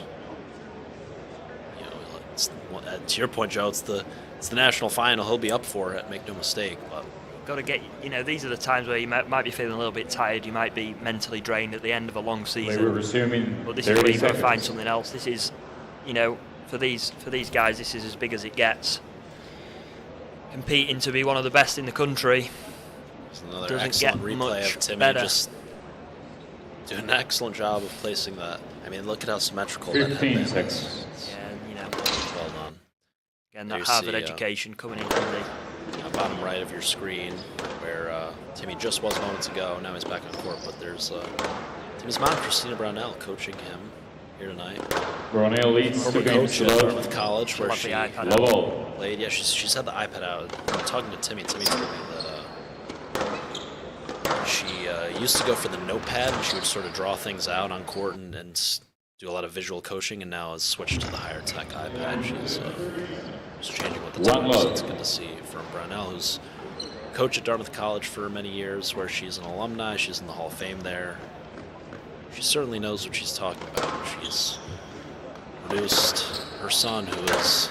To your point, Joe, it's the national final. He'll be up for it, make no mistake. But got to get, these are the times where you might be feeling a little bit tired. You might be mentally drained at the end of a long season. But this is where you've got to find something else. This is, for these guys, this is as big as it gets. Competing to be one of the best in the country. There's another excellent replay of Timmy just doing an excellent job of placing that. I mean, look at how symmetrical that had been. Seconds. Yeah, well done. Again, that Harvard education coming in handy. Bottom right of your screen, where Timmy just was moments ago. Now he's back on court, but there's Timmy's mom, Timmy Brownell, coaching him here tonight. Brownell leads former the coach at Dartmouth College, where she level. played. Yeah, she's had the iPad out. I'm talking to Timmy. Timmy told me that she used to go for the notepad, and she would sort of draw things out on court and do a lot of visual coaching, and now has switched to the higher tech iPad. She's just changing with the times. So it's good to see from Brownell, who's coached at Dartmouth College for many years, where she's an alumni. She's in the Hall of Fame there. She certainly knows what she's talking about. She's produced her son, who is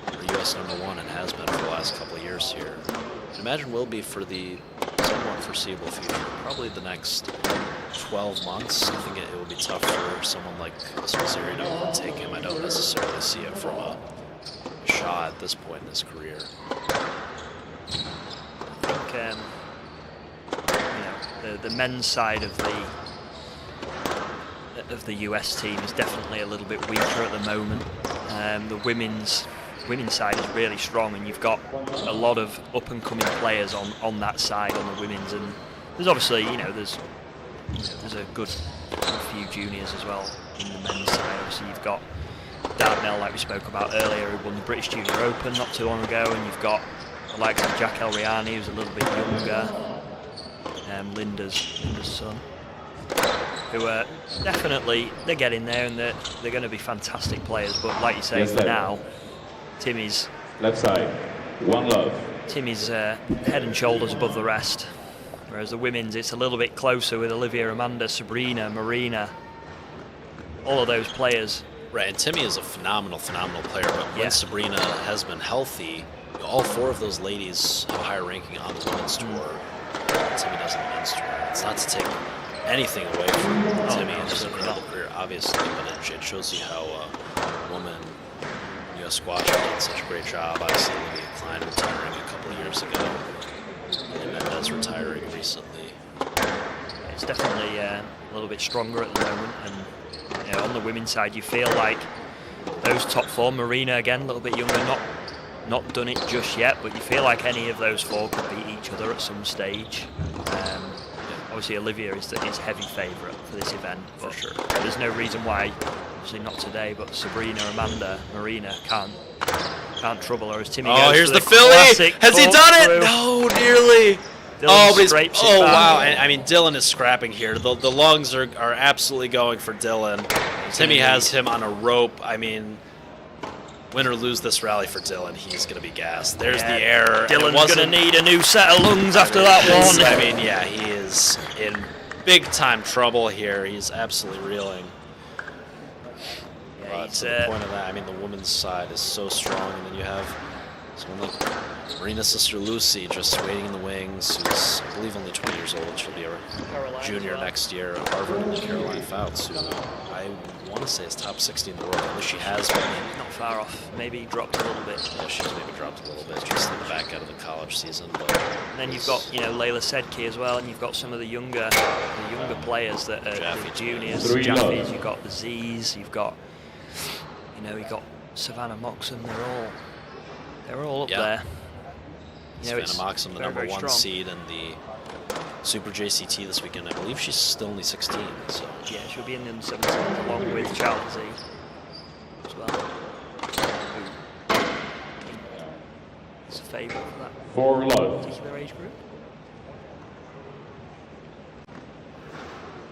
her U.S. #1 and has been for the last couple of years here. I imagine will be for the somewhat foreseeable future, probably the next 12 months. I think it will be tough for someone like Spizzirri to overtake him. I don't necessarily see it from a shot at this point in his career. I think the men's side of the US team is definitely a little bit weaker at the moment. The women's side is really strong, and you've got a lot of up-and-coming players on that side, on the women's, and there's obviously, there's a good few juniors as well in the men's side. Obviously, you've got Dartnell, like we spoke about earlier, who won the British Junior Open not too long ago, and you've got the likes of Jack Elriani, who's a little bit younger, Linda's son, who are definitely, they're getting there, and they're going to be fantastic players. But like you say, for now, Timmy's left side, one love. Timmy's head and shoulders above the rest, whereas the women's, it's a little bit closer with Olivia, Amanda, Sabrina, Marina, all of those players. Right, and Timmy is a phenomenal player, but when Sabrina has been healthy, all four of those ladies have a higher ranking on the women's tour than Timmy does on the men's tour. It's not to take anything away from Timmy and his incredible career, obviously, but it shows you how women in U.S. squash did such a great job. Obviously, Olivia Klein retiring a couple of years ago, and Mendez retiring recently. It's definitely a little bit stronger at the moment, and on the women's side, you feel like those top four, Marina again, a little bit younger, not done it just yet, but you feel like any of those four could beat each other at some stage. Obviously, Olivia is heavy favourite for this event, for sure. There's no reason why, obviously not today, but Sabrina, Amanda, Marina can't trouble her as Timmy goes here's for the Philly! Has he done it? Through. No, nearly. Dylan wow! I mean, Dylan is scrapping here. The lungs are absolutely going for Dylan. Timmy has him on a rope. I mean, win or lose this rally for Dylan, he's going to be gassed. There's the error. Dylan's going to need a new set of lungs after that one. I mean, yeah, he is in big time trouble here. He's absolutely reeling. Yeah, to the point of that, I mean, the women's side is so strong, and then you have someone like Marina's sister Lucy just waiting in the wings, who's, I believe, only 20 years old. She'll be a junior next year at Harvard, and Caroline Fouts, who I want to say is top 60 in the world. At least she has been. Not far off. Maybe dropped a little bit. Yeah, she's maybe dropped a little bit just in the back out of the college season. But and then you've got Layla Sedke as well, and you've got some of the younger players that are the juniors, the Jaffies. You've got the Z's. You've got Savannah Moxon. They're all up there. Savannah Moxon, the number one seed in the Super JCT this weekend. I believe she's still only 16. So yeah, she'll be in the 17 along with Charlotte Z as well. It's a favourite for that particular age group.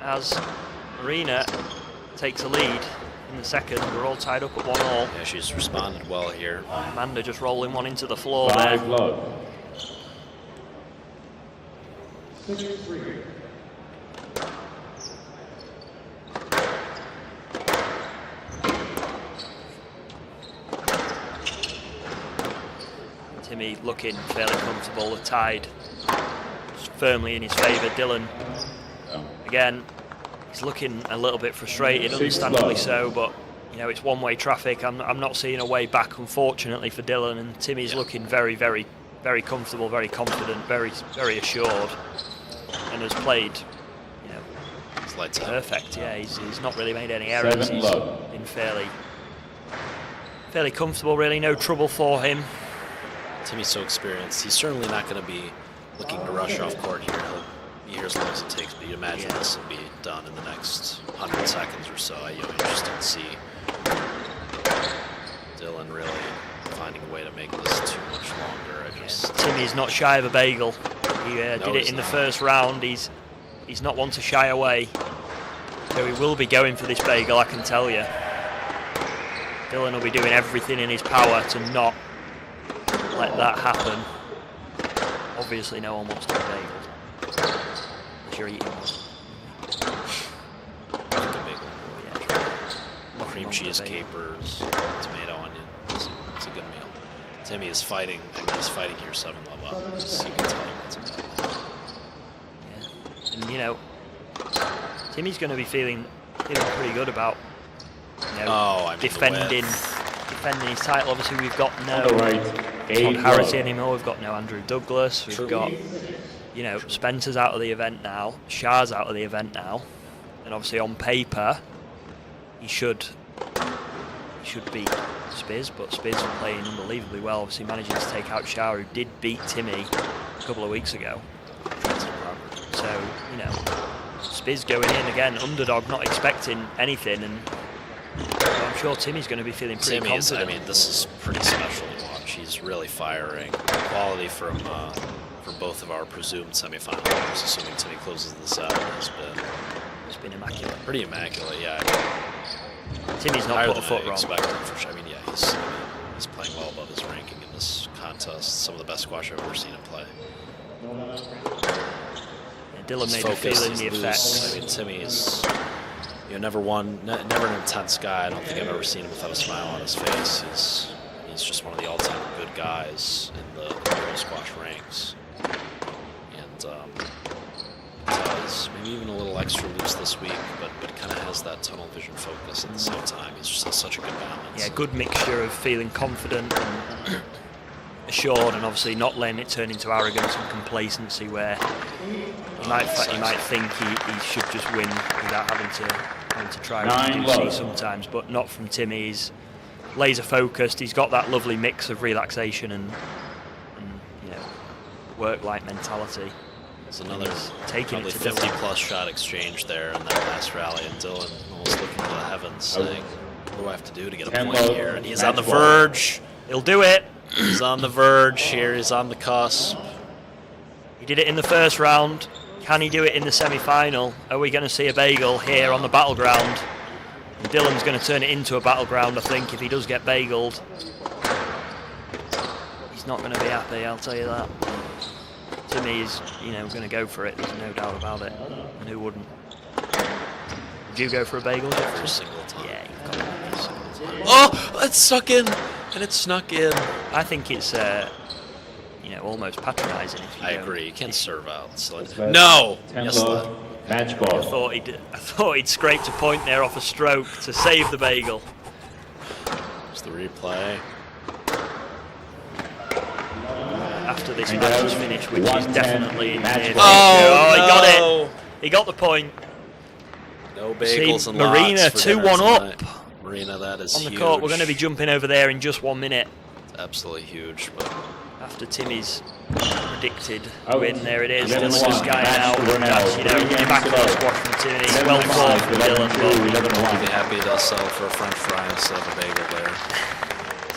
As Marina takes a lead in the second, we're all tied up at 1-1. Yeah, she's responded well here. Amanda just rolling one into the floor there. Timmy looking fairly comfortable, the tide firmly in his favour. Dylan, again, he's looking a little bit frustrated, understandably so, but it's one-way traffic. I'm not seeing a way back, unfortunately, for Dylan, and Timmy's looking very, very, very comfortable, very confident, very, very assured, and has played, perfect. Yeah, he's not really made any errors. He's been fairly fairly comfortable, really. No trouble for him. Timmy's so experienced. He's certainly not going to be looking to rush off court here. He'll be here as long as it takes, but you imagine this will be done in the next 100 seconds or so. You just don't see Dylan really finding a way to make this too much longer. Timmy's not shy of a bagel. He did it in the first round. He's not one to shy away. So he will be going for this bagel, I can tell you. Dylan will be doing everything in his power to not let that happen. Obviously, no one wants to be bageled. Unless you're eating one. Cream cheese, capers, tomato, onion. It's a good meal. Timmy is fighting. He's fighting here 7 level up. You can tell him it's a good meal. And Timmy's going to be feeling pretty good about defending his title. Obviously, we've got no Todd Harrison anymore. We've got no Andrew Douglas. We've got Spencer's out of the event now. Shah's out of the event now. And obviously, on paper, he should beat Spiz, but Spiz is playing unbelievably well. Obviously, managing to take out Shah, who did beat Timmy a couple of weeks ago. So Spiz going in again, underdog, not expecting anything, and I'm sure Timmy's going to be feeling pretty confident. This is pretty special to watch. He's really firing. Quality from both of our presumed semifinal players, assuming Timmy closes this out, it's been immaculate. Pretty immaculate, yeah. Timmy's not put a foot wrong. He's playing well above his ranking in this contest. Some of the best squash I've ever seen him play. Dylan may be feeling the effects. Timmy is never an intense guy. I don't think I've ever seen him without a smile on his face. He's just one of the all-time good guys in the pro squash ranks. And he's maybe even a little extra loose this week, but kind of has that tunnel vision focus at the same time. He's just has such a good balance. Yeah, good mixture of feeling confident and assured, and obviously not letting it turn into arrogance and complacency where he might think he should just win without having to try and sometimes, but not from Timmy. He's laser focused. He's got that lovely mix of relaxation and work-like mentality. It's another taking probably it to 50-plus shot exchange there in that last rally, and Dylan almost looking to the heavens, saying, "What do I have to do to get a point here?" And he's on the verge. He'll do it. He's on the verge here. He's on the cusp. He did it in the first round. Can he do it in the semi-final? Are we going to see a bagel here on the battleground? And Dylan's going to turn it into a battleground, I think, if he does get bageled. He's not going to be happy, I'll tell you that. Timmy is, going to go for it. There's no doubt about it. And who wouldn't? Would you go for a bagel? Every single time. Yeah, you've got it every single time. Oh, it stuck in, and it snuck in. I think it's, almost patronising. I agree. You can't serve out. So no. Yes, match ball. I thought he'd scraped a point there off a stroke to save the bagel. There's the replay. After this match is finished, which is definitely in near. Oh, he got it. He got the point. No bagels and Marina lots for 2-1 up. Marina, that is on the huge. court. We're going to be jumping over there in just 1 minute. It's absolutely huge. But after Timmy's predicted win, there it is. Dylan just going out. That's, immaculate squash from Timmy. Well fought from Dylan. We'll be happy to sell for a French fry instead of a bagel there.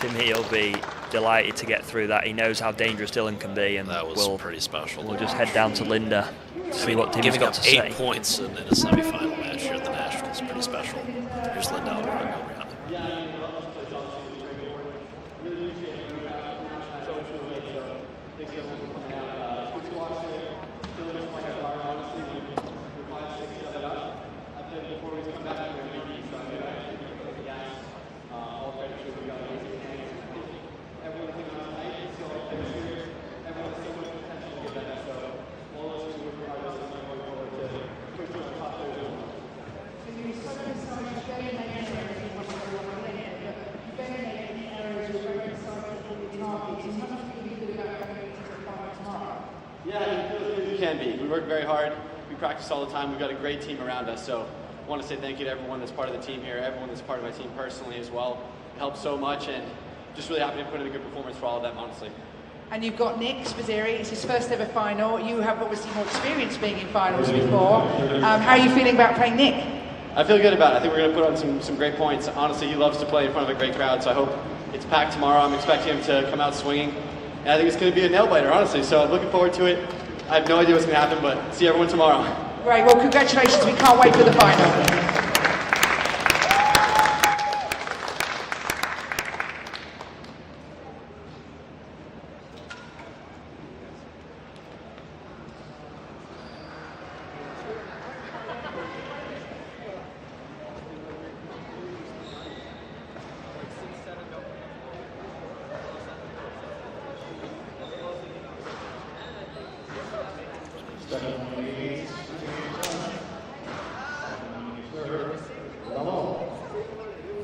Timmy will be delighted to get through that. He knows how dangerous Dylan can be, and that was pretty special. We'll just head down to Linda to see what Timmy's got to say. Giving up 8 points in a semi-final match here at the Nationals, pretty special. Here's Linda. We work very hard. We practice all the time. We've got a great team around us. So I want to say thank you to everyone that's part of the team here, everyone that's part of my team personally as well. helped so much, and just really happy to put in a good performance for all of them, honestly. And you've got Nick Spizzirri, it's his first ever final. You have obviously more experience being in finals before. How are you feeling about playing Nick? I feel good about it. I think we're going to put on some great points. Honestly, he loves to play in front of a great crowd, so I hope it's packed tomorrow. I'm expecting him to come out swinging. And I think it's going to be a nail-biter, honestly, so I'm looking forward to it. I have no idea what's going to happen, but see everyone tomorrow. Great, well congratulations, we can't wait for the final.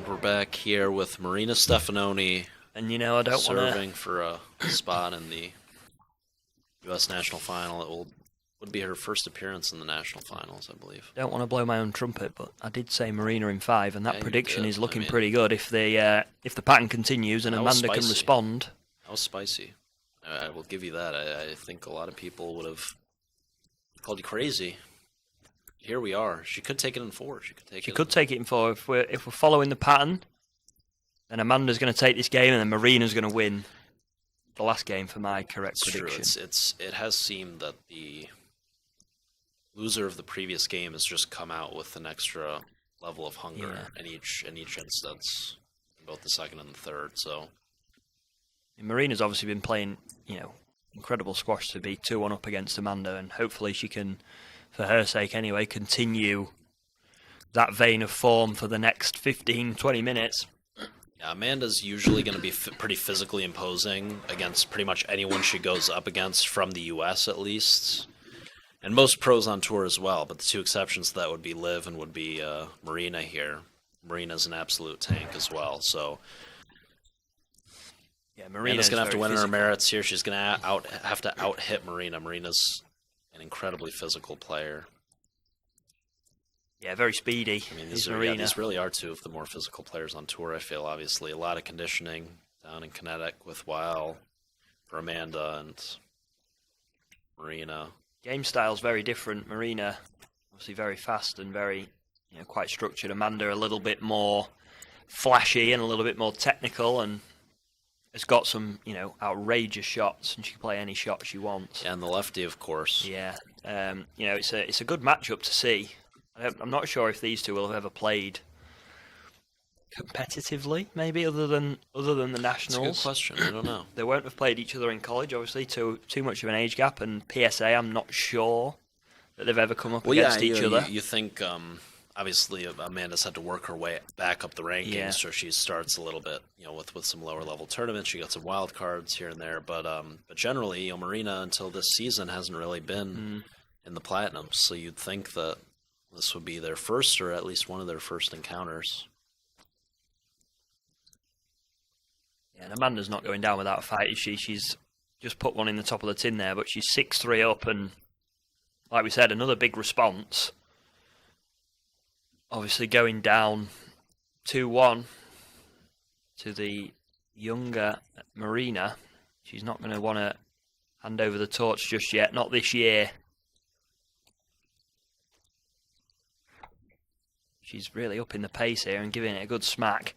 We're back here with Marina Stephanoni, And you know, I don't want serving for a spot in the U.S. national final. It would be her first appearance in the national finals, I believe. Don't want to blow my own trumpet, but I did say Marina in 5, and that Yeah, prediction you did. is looking I mean, pretty good. If the pattern continues and that was Amanda can spicy. respond, That was spicy. I will give you that. I think a lot of people would have called you crazy. Here we are. She could take it in 4. She could take it in 4. If we're following the pattern, then Amanda's going to take this game, and then Marina's going to win the last game for my correct It's prediction. true. It has seemed that the loser of the previous game has just come out with an extra level of hunger in each instance, in both the second and the third. So Marina's obviously been playing, incredible squash to be 2-1 up against Amanda, and hopefully she can, for her sake anyway, continue that vein of form for the next 15-20 minutes. yeah, Amanda's usually going to be pretty physically imposing against pretty much anyone she goes up against from the U.S. at least. And most pros on tour as well, but the two exceptions to that would be Liv and would be Marina here. Marina's an absolute tank as well, so Yeah, Marina's going to have to win her merits here. She's going to have to out-hit Marina. Marina's an incredibly physical player. Yeah, very speedy. I mean, Is Marina. These really are two of the more physical players on tour, I feel, obviously. A lot of conditioning down in Kinetic with Weil for Amanda and Marina. Game style's very different. Marina, obviously very fast and very, quite structured. Amanda a little bit more flashy and a little bit more technical, and has got some, outrageous shots, and she can play any shot she wants. Yeah, and the lefty, of course. Yeah, it's a good matchup to see. I'm not sure if these two will have ever played competitively, maybe other than the nationals. That's a good question. I don't know. They won't have played each other in college, obviously, too much of an age gap, and PSA, I'm not sure that they've ever come up against each other. You think, obviously, Amanda's had to work her way back up the rankings, so she starts a little bit, with some lower level tournaments. She got some wild cards here and there, but generally, Marina until this season hasn't really been in the platinum. So you'd think that this would be their first, or at least one of their first encounters. Yeah, and Amanda's not going down without a fight, is she? She's just put one in the top of the tin there, but she's 6-3 up, and like we said, another big response. Obviously going down 2-1 to the younger Marina. She's not going to want to hand over the torch just yet, not this year. She's really upping the pace here and giving it a good smack.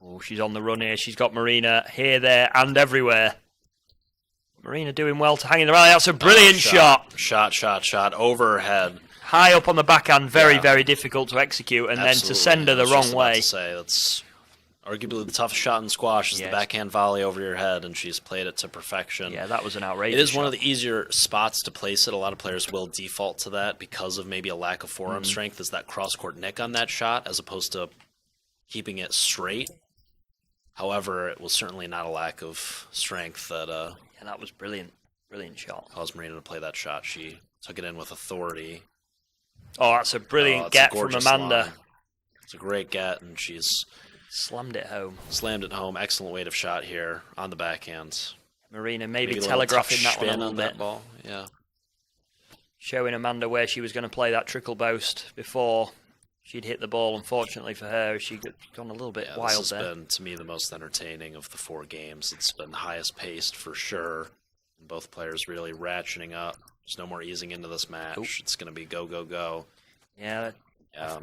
Oh, she's on the run here. She's got Marina here, there, and everywhere. Marina doing well to hang in the rally. That's a brilliant shot. Shot over her head. High up on the backhand, very difficult to execute, and Absolutely. then to send her the wrong way. That's arguably the toughest shot in squash is the backhand volley over your head, and she's played it to perfection. Yeah, that was an outrageous It is shot. one of the easier spots to place it. A lot of players will default to that because of maybe a lack of forearm strength, is that cross-court nick on that shot, as opposed to keeping it straight. However, it was certainly not a lack of strength that Yeah, that was brilliant. Brilliant shot. caused Marina to play that shot. She took it in with authority. Oh, that's a brilliant get from Amanda. Line. It's a great get, and she's slammed it home. Excellent weight of shot here on the backhand. Marina maybe a little telegraphing tough that one a spin little on bit. that ball. Yeah. showing Amanda where she was going to play that trickle boast before she'd hit the ball. Unfortunately for her, she got gone a little bit wild this there. has been, to me, the most entertaining of the 4 games. It's been the highest paced for sure. Both players really ratcheting up. There's no more easing into this match. Oop. It's going to be go, go, go. Yeah.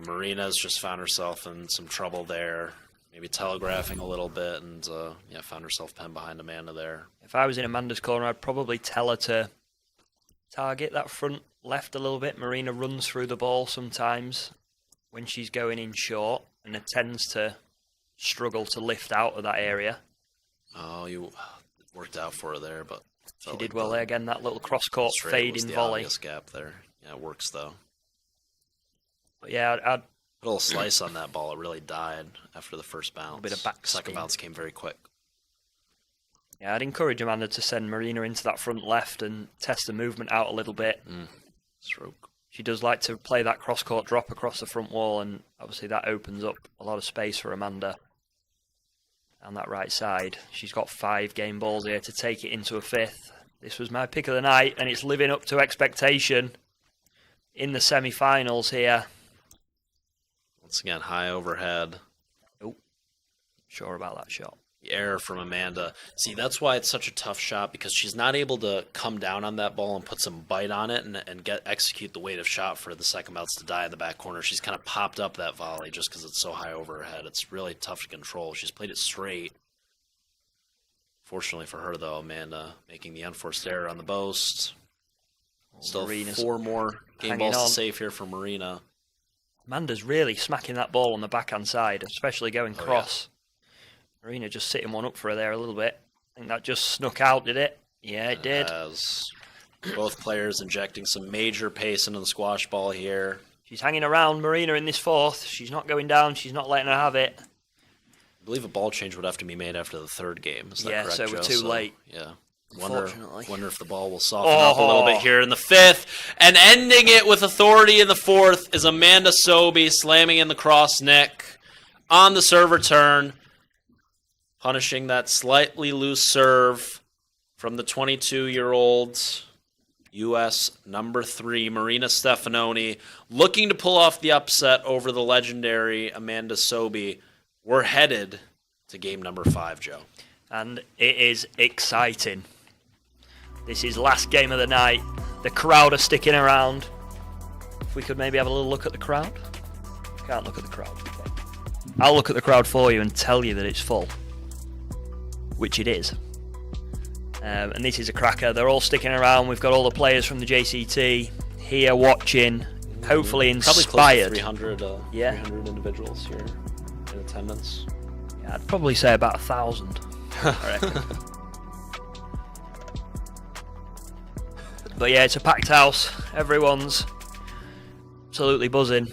Marina's just found herself in some trouble there. Maybe telegraphing a little bit, and found herself pinned behind Amanda there. If I was in Amanda's corner, I'd probably tell her to target that front left a little bit. Marina runs through the ball sometimes when she's going in short, and it tends to struggle to lift out of that area. Oh, it worked out for her there, but she did well there. Again, that little cross-court fading volley. Obvious gap there. Yeah, it works though. But yeah, I'd a little slice on that ball. It really died after the first bounce. A bit of back Second bounce came very quick. Yeah, I'd encourage Amanda to send Marina into that front left and test the movement out a little bit. Stroke. She does like to play that cross-court drop across the front wall, and obviously that opens up a lot of space for Amanda on that right side. She's got 5 game balls here to take it into a 5th. This was my pick of the night, and it's living up to expectation in the semi-finals here. Once again, high overhead. Oh, sure about that shot. The error from Amanda. See, that's why it's such a tough shot, because she's not able to come down on that ball and put some bite on it and execute the weight of shot for the second bounce to die in the back corner. She's kind of popped up that volley just because it's so high over her head. It's really tough to control. She's played it straight. Fortunately for her, though, Amanda making the unforced error on the boast. Still Marina's 4 more game balls to save here for Marina. Amanda's really smacking that ball on the backhand side, especially going cross. Yeah. Marina just sitting one up for her there a little bit. I think that just snuck out, did it? Yeah, it did. As both players injecting some major pace into the squash ball here. She's hanging around Marina in this 4th. She's not going down. She's not letting her have it. I believe a ball change would have to be made after the 3rd game. Is that correct, so we're too late. Yeah. Wonder if the ball will soften up a little bit here in the 5th. And ending it with authority in the 4th is Amanda Sobhy slamming in the cross neck on the serve return, punishing that slightly loose serve from the 22-year-old U.S. number 3, Marina Stephanoni, looking to pull off the upset over the legendary Amanda Sobhy. We're headed to game number 5, Joe. And it is exciting. This is last game of the night. The crowd are sticking around. If we could maybe have a little look at the crowd. Can't look at the crowd. Okay. I'll look at the crowd for you and tell you that it's full. Which it is. And this is a cracker. They're all sticking around. We've got all the players from the JCT here watching. Hopefully inspired. Probably close to 300 individuals here in attendance. Yeah, I'd probably say about 1,000. I reckon. But yeah, it's a packed house. Everyone's absolutely buzzing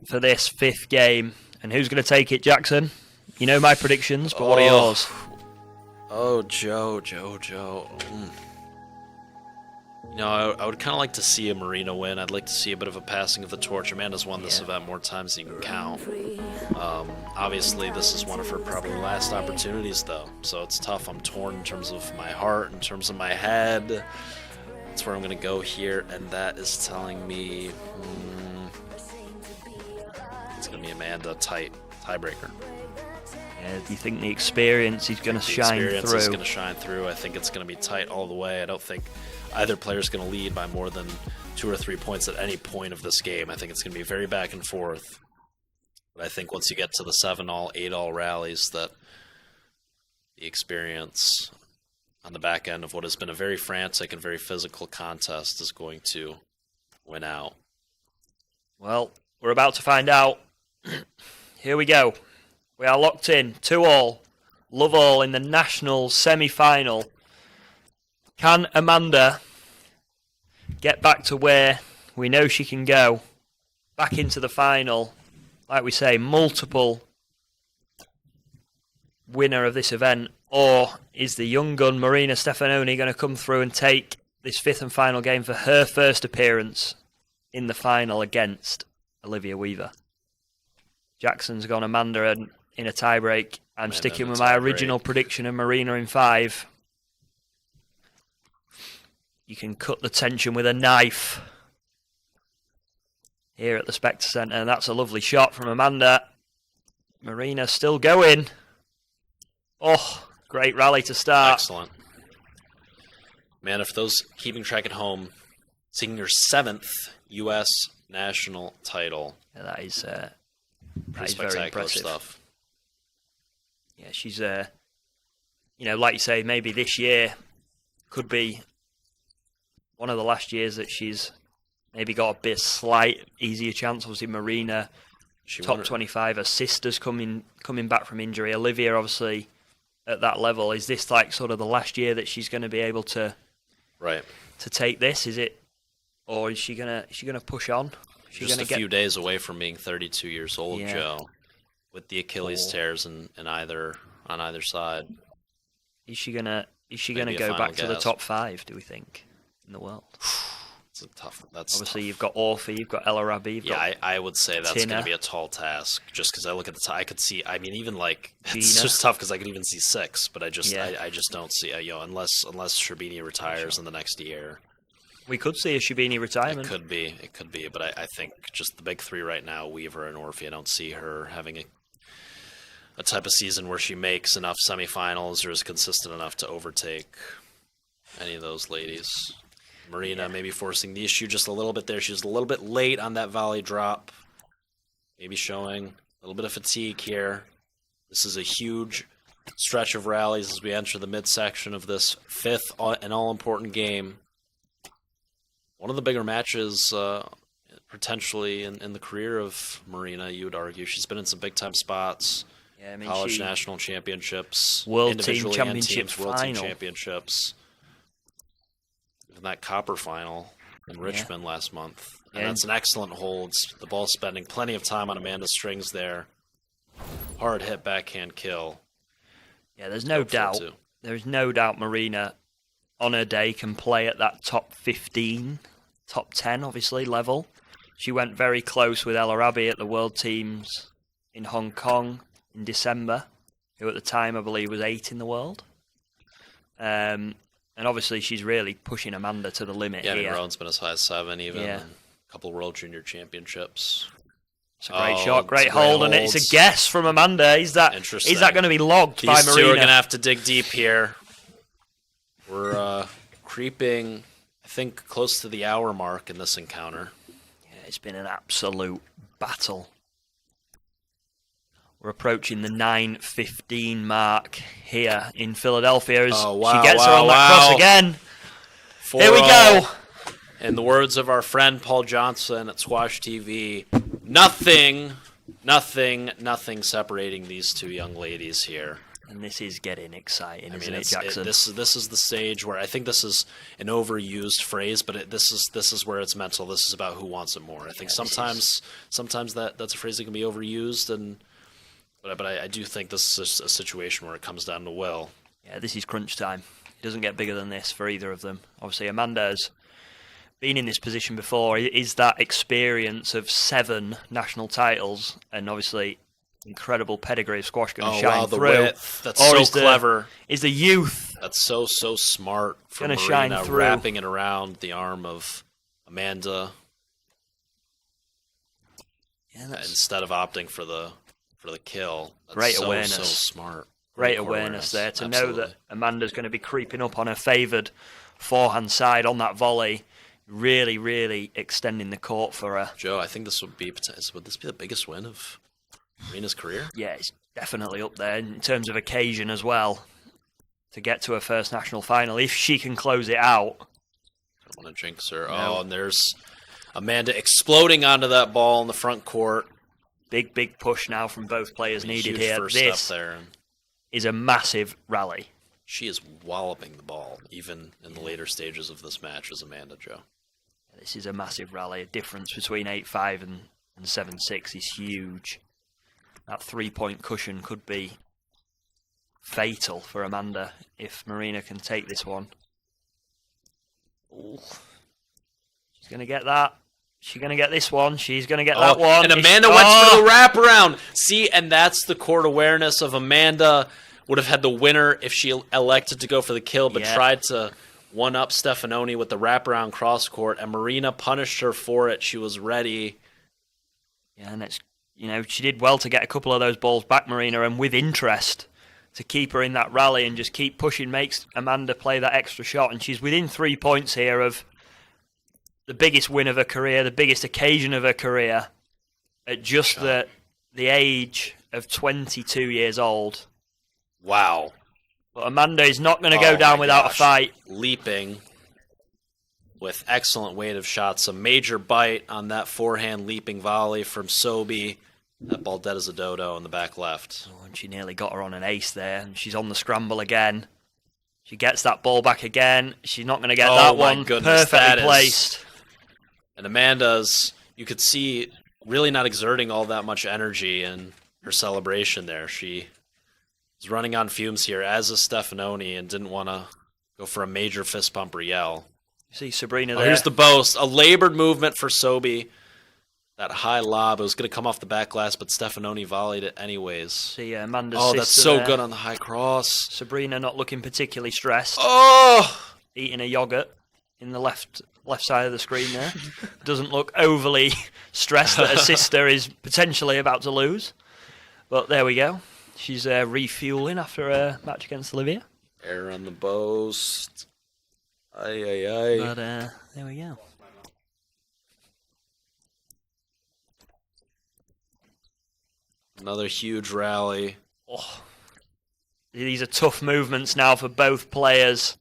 for this 5th game. And who's going to take it, Jackson? You know my predictions, but what are yours? Oh, Joe. You know, I would kind of like to see a Marina win. I'd like to see a bit of a passing of the torch. Amanda's won this event more times than you can count. Obviously, this is one of her probably last opportunities, though. So it's tough. I'm torn in terms of my heart, in terms of my head. That's where I'm going to go here, and that is telling me it's going to be Amanda tiebreaker. Yeah, do you think the experience is going to shine through? The experience is going to shine through. I think it's going to be tight all the way. I don't think either player is going to lead by more than 2 or 3 points at any point of this game. I think it's going to be very back and forth. But I think once you get to the 7-all, 8-all rallies, that the experience on the back end of what has been a very frantic and very physical contest is going to win out. Well, we're about to find out. Here we go. We are locked in. 2-all. Love all in the national semi-final. Can Amanda get back to where we know she can go? Back into the final. Like we say, multiple winner of this event. Or is the young gun Marina Stephanoni going to come through and take this 5th and final game for her first appearance in the final against Olivia Weaver? Jackson's gone Amanda in a tiebreak. I'm sticking with my original prediction of Marina in 5. You can cut the tension with a knife. here at the Spectre Centre. And that's a lovely shot from Amanda. Marina still going. Oh, great rally to start. Excellent. Amanda, for those keeping track at home, seeking your 7th U.S. national title. Yeah, that is very spectacular impressive stuff. Yeah, she's, like you say, maybe this year could be one of the last years that she's maybe got a bit slight easier chance. Obviously, Marina, top 25. Her sister's coming back from injury. Olivia, obviously, at that level. Is this like sort of the last year that she's going to be able to take this? Is it, or is she gonna push on? She's just a few days away from being 32 years old, Yeah. Joe, with the Achilles tears on either side. Is she gonna Maybe a go final back to the gasp. top 5? Do we think in the world? It's a tough. That's Obviously tough. you've got Orphy, you've got El Arabi, you've got I would say that's Tina. going to be a tall task. Just because I look at the I could see. I mean, even like it's Gina. just tough because I could even see 6, but I just Yeah. I just don't see unless Sherbini retires in the next year. We could see a Shibini retirement. It could be, but I think just the big 3 right now, Weaver and Orphy. I don't see her having a type of season where she makes enough semifinals or is consistent enough to overtake any of those ladies. Marina maybe forcing the issue just a little bit there. She was a little bit late on that volley drop. Maybe showing a little bit of fatigue here. This is a huge stretch of rallies as we enter the midsection of this 5th and all-important game. One of the bigger matches potentially in the career of Marina, you would argue. She's been in some big-time spots. Yeah, I mean, College national championships, World Team individually and Championship teams, World Team final. Championships. Even that copper final in Richmond last month. And that's an excellent hold. The ball spending plenty of time on Amanda's strings there. Hard hit backhand kill. Yeah, there's no doubt. There's no doubt Marina on her day can play at that top 15, top 10 obviously level. She went very close with El Arabi at the World Teams in Hong Kong in December, who at the time I believe was 8 in the world. And obviously she's really pushing Amanda to the limit Yeah, here. and Rowan's been as high as 7 even. Yeah. And a couple World Junior Championships. It's a great shot, great hold, and it's a guess from Amanda. Is that going to be logged by Marina? These two are going to have to dig deep here. We're creeping, I think, close to the hour mark in this encounter. Yeah, it's been an absolute battle. We're approaching the 9:15 mark here in Philadelphia as she gets her on that cross again. Here we go. In the words of our friend Paul Johnson at Squash TV, nothing separating these two young ladies here. And this is getting exciting, isn't it, Jackson? This is the stage where I think this is an overused phrase, but this is where it's mental. This is about who wants it more. I think sometimes that's a phrase that can be overused, but I do think this is a situation where it comes down to will. Yeah, this is crunch time. It doesn't get bigger than this for either of them. Obviously, Amanda's been in this position before. Is that experience of 7 national titles, and obviously incredible pedigree of squash going to shine the through? Width. That's so clever. Is the youth that's so smart for going to Marina, shine through? wrapping it around the arm of Amanda instead of opting for the kill. That's great awareness. So smart. Great awareness there to know that Amanda's going to be creeping up on her favoured forehand side on that volley. Really, really extending the court for her. Joe, I think would this be the biggest win of Marina's career? Yeah, it's definitely up there in terms of occasion as well. To get to her first national final, if she can close it out. I don't want to jinx her. No. Oh, and there's Amanda exploding onto that ball in the front court. Big push now from both players needed here. First This step there. is a massive rally. She is walloping the ball, even in the later stages of this match, as Amanda, Joe. This is a massive rally. A difference between 8-5 and 7-6 is huge. That 3-point cushion could be fatal for Amanda if Marina can take this one. Ooh. She's going to get that. She's going to get this one. She's going to get that one. And Amanda went for the wraparound. See, and that's the court awareness of Amanda. Would have had the winner if she elected to go for the kill, but tried to one-up Stephanoni with the wraparound cross-court, and Marina punished her for it. She was ready Yeah, and it's, she did well to get a couple of those balls back, Marina, and with interest to keep her in that rally and just keep pushing makes Amanda play that extra shot. And she's within 3 points here of the biggest win of her career, the biggest occasion of her career, at just the age of 22 years old. Wow. But Amanda is not going to go down without a fight. Leaping with excellent weight of shots. A major bite on that forehand leaping volley from Sobhy. That ball dead as a dodo in the back left. Oh, and she nearly got her on an ace there. And she's on the scramble again. She gets that ball back again. She's not going to get that one. Perfectly placed. And Amanda's, you could see, really not exerting all that much energy in her celebration there. She was running on fumes here, as is Stephanoni, and didn't want to go for a major fist pump or yell. You see Sabrina there. Here's the boast. A labored movement for Sobhy. That high lob, it was going to come off the back glass, but Stephanoni volleyed it anyways. See Amanda's sister that's so there. Good on the high cross. Sabrina not looking particularly stressed. Oh! Eating a yogurt in the left side of the screen there. Doesn't look overly stressed that her sister is potentially about to lose. But there we go. She's refueling after a match against Olivia. Air on the boast. Aye. But there we go. Another huge rally. Oh. These are tough movements now for both players.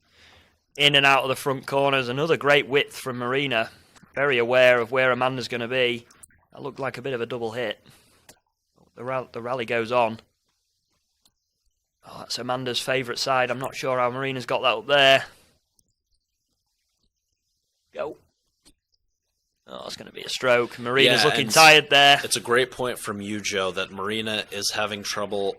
In and out of the front corners. Another great width from Marina. Very aware of where Amanda's going to be. That looked like a bit of a double hit. The rally goes on. Oh, that's Amanda's favourite side. I'm not sure how Marina's got that up there. Go. Oh, it's going to be a stroke. Marina's looking tired there. It's a great point from you, Joe, that Marina is having trouble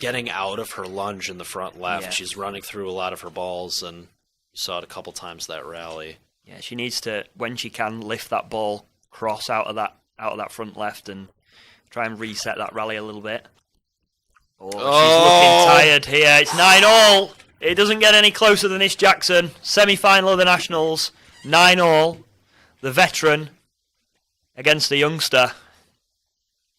getting out of her lunge in the front left. Yeah. She's running through a lot of her balls, and you saw it a couple times that rally. Yeah, she needs to, when she can, lift that ball, cross out of that front left, and try and reset that rally a little bit. Oh, she's looking tired here. It's 9-all. It doesn't get any closer than this, Jackson. Semi-final of the Nationals, 9-all. The veteran against the youngster.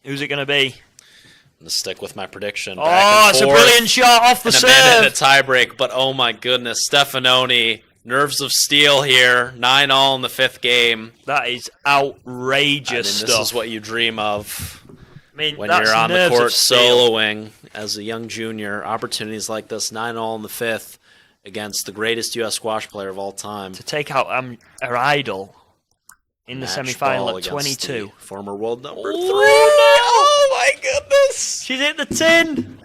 Who's it going to be? I'm going to stick with my prediction. Oh, it's a brilliant shot off the serve. Amanda in a tie break, but oh my goodness, Stephanoni, nerves of steel here. 9-all in the fifth game. That is outrageous stuff. This is what you dream of. When you're on the court soloing as a young junior. Opportunities like this, 9-all in the fifth against the greatest U.S. squash player of all time. To take out her idol in the semi-final at 22. Former world number 3. Oh, my goodness. She's hit the tin.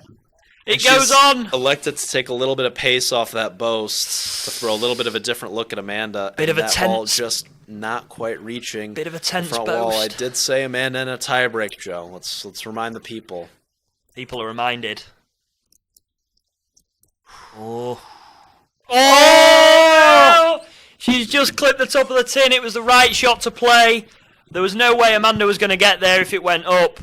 It goes on. Elected to take a little bit of pace off that boast to throw a little bit of a different look at Amanda. Bit of a tense. Ball just not quite reaching. Bit of a tense front boast. wall. I did say Amanda in a tiebreak, Joe. Let's remind the people. People are reminded. Oh. Oh! She's just clipped the top of the tin. It was the right shot to play. There was no way Amanda was going to get there if it went up.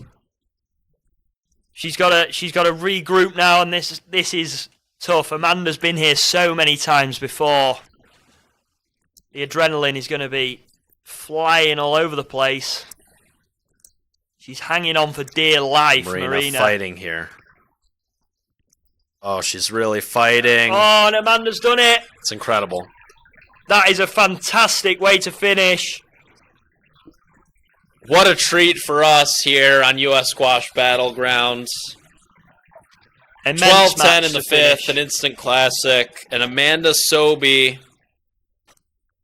She's got to regroup now, and this is tough. Amanda's been here so many times before. The adrenaline is going to be flying all over the place. She's hanging on for dear life, Marina. Fighting here. Oh, she's really fighting. Oh, and Amanda's done it. It's incredible. That is a fantastic way to finish. What a treat for us here on U.S. Squash Battlegrounds. 12-10 in the fifth, an instant classic. And Amanda Sobhy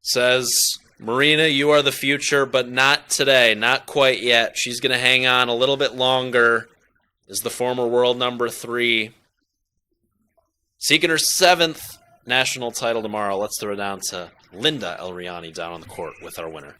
says, Marina, you are the future, but not today. Not quite yet. She's going to hang on a little bit longer as the former world number 3. Seeking her 7th national title tomorrow. Let's throw it down to Linda Elriani down on the court with our winner.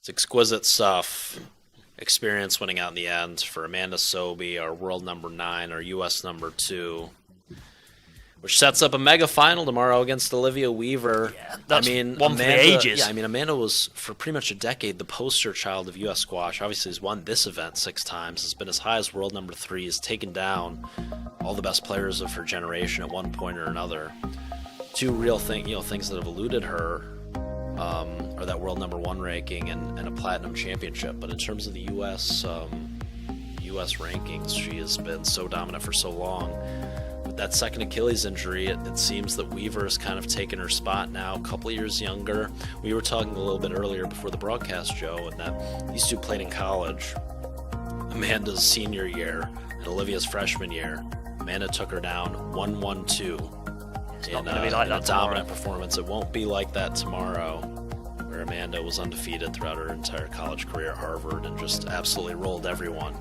It's exquisite stuff. Experience winning out in the end for Amanda Sobhy, our world number 9, our U.S. number 2, which sets up a mega final tomorrow against Olivia Weaver. Yeah, that's one for the ages. Yeah, I mean, Amanda was, for pretty much a decade, the poster child of U.S. squash. Obviously, has won this event 6 times, has been as high as world number 3, has taken down all the best players of her generation at one point or another. 2 real things that have eluded her are that world number 1 ranking and a platinum championship. But in terms of the U.S. U.S. rankings, she has been so dominant for so long. With that second Achilles injury, it seems that Weaver has kind of taken her spot now, a couple of years younger. We were talking a little bit earlier before the broadcast, Joe, and that these 2 played in college. Amanda's senior year and Olivia's freshman year. Amanda took her down 1-1-2. It's not going to be like that tomorrow. Dominant performance. It won't be like that tomorrow, where Amanda was undefeated throughout her entire college career at Harvard and just absolutely rolled everyone.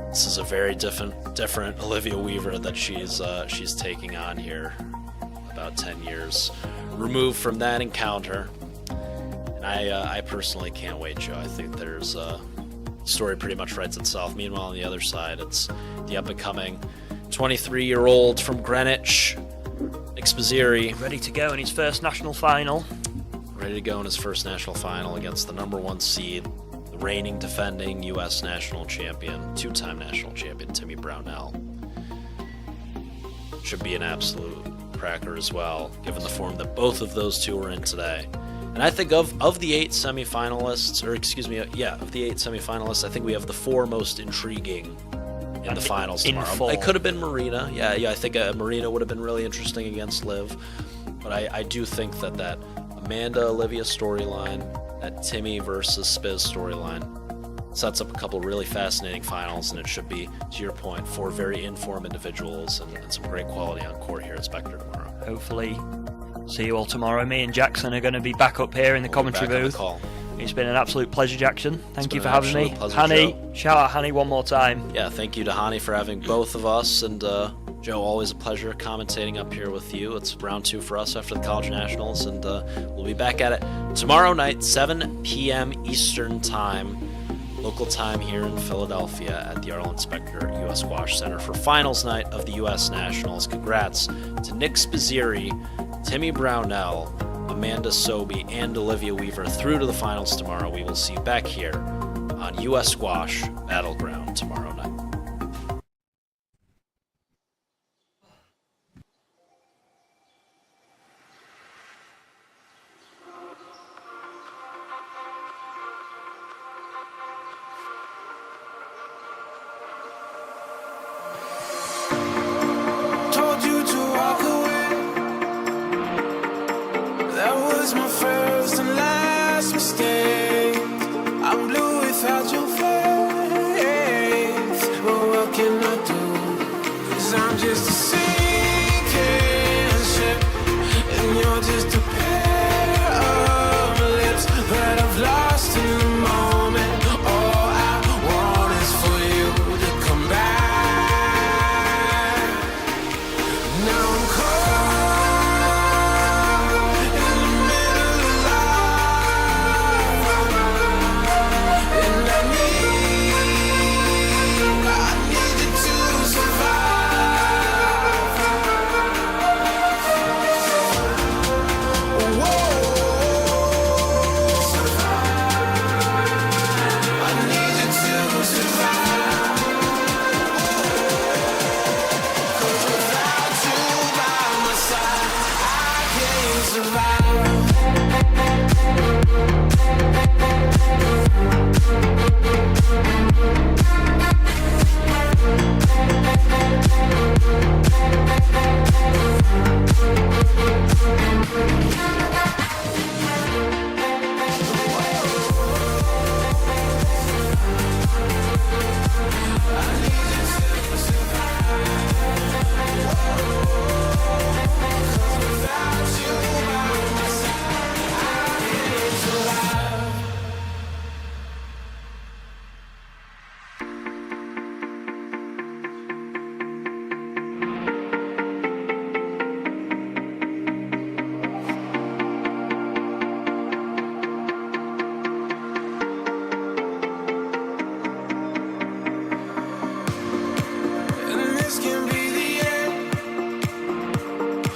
This is a very different Olivia Weaver that she's taking on here, about 10 years removed from that encounter. And I personally can't wait, Joe. I think there's the story pretty much writes itself. Meanwhile, on the other side, it's the up-and-coming 23-year-old from Greenwich, Nick Spizzirri. Ready to go in his first national final. Ready to go in his first national final against the number 1 seed, the reigning defending U.S. national champion, 2-time national champion, Timmy Brownell. Should be an absolute cracker as well, given the form that both of those 2 are in today. And I think of the 8 semifinalists, of the 8 semifinalists, I think we have the 4 most intriguing in the finals tomorrow. It could have been Marina. Yeah, I think Marina would have been really interesting against Liv. But I do think that Amanda-Olivia storyline, that Timmy versus Spiz storyline, sets up a couple really fascinating finals, and it should be, to your point, 4 very informed individuals and some great quality on court here at Spectre tomorrow. Hopefully, see you all tomorrow. Me and Jackson are going to be back up here in the commentary booth. It's been an absolute pleasure, Jackson. Thank you for having me. Hani, shout out Hani one more time. Yeah, thank you to Hani for having both of us, and Joe, always a pleasure commentating up here with you. It's round 2 for us after the College Nationals, and we'll be back at it tomorrow night, 7 p.m. Eastern Time, local time here in Philadelphia at the Arlen Specter U.S. Squash Center for finals night of the U.S. Nationals. Congrats to Nick Spizzirri, Timmy Brownell, Amanda Sobhy, and Olivia Weaver through to the finals tomorrow. We will see you back here on U.S. Squash Battleground tomorrow night. My first and last mistake. I'm blue without your face. But what can I do? 'Cause I'm just a sinking ship, and you're just a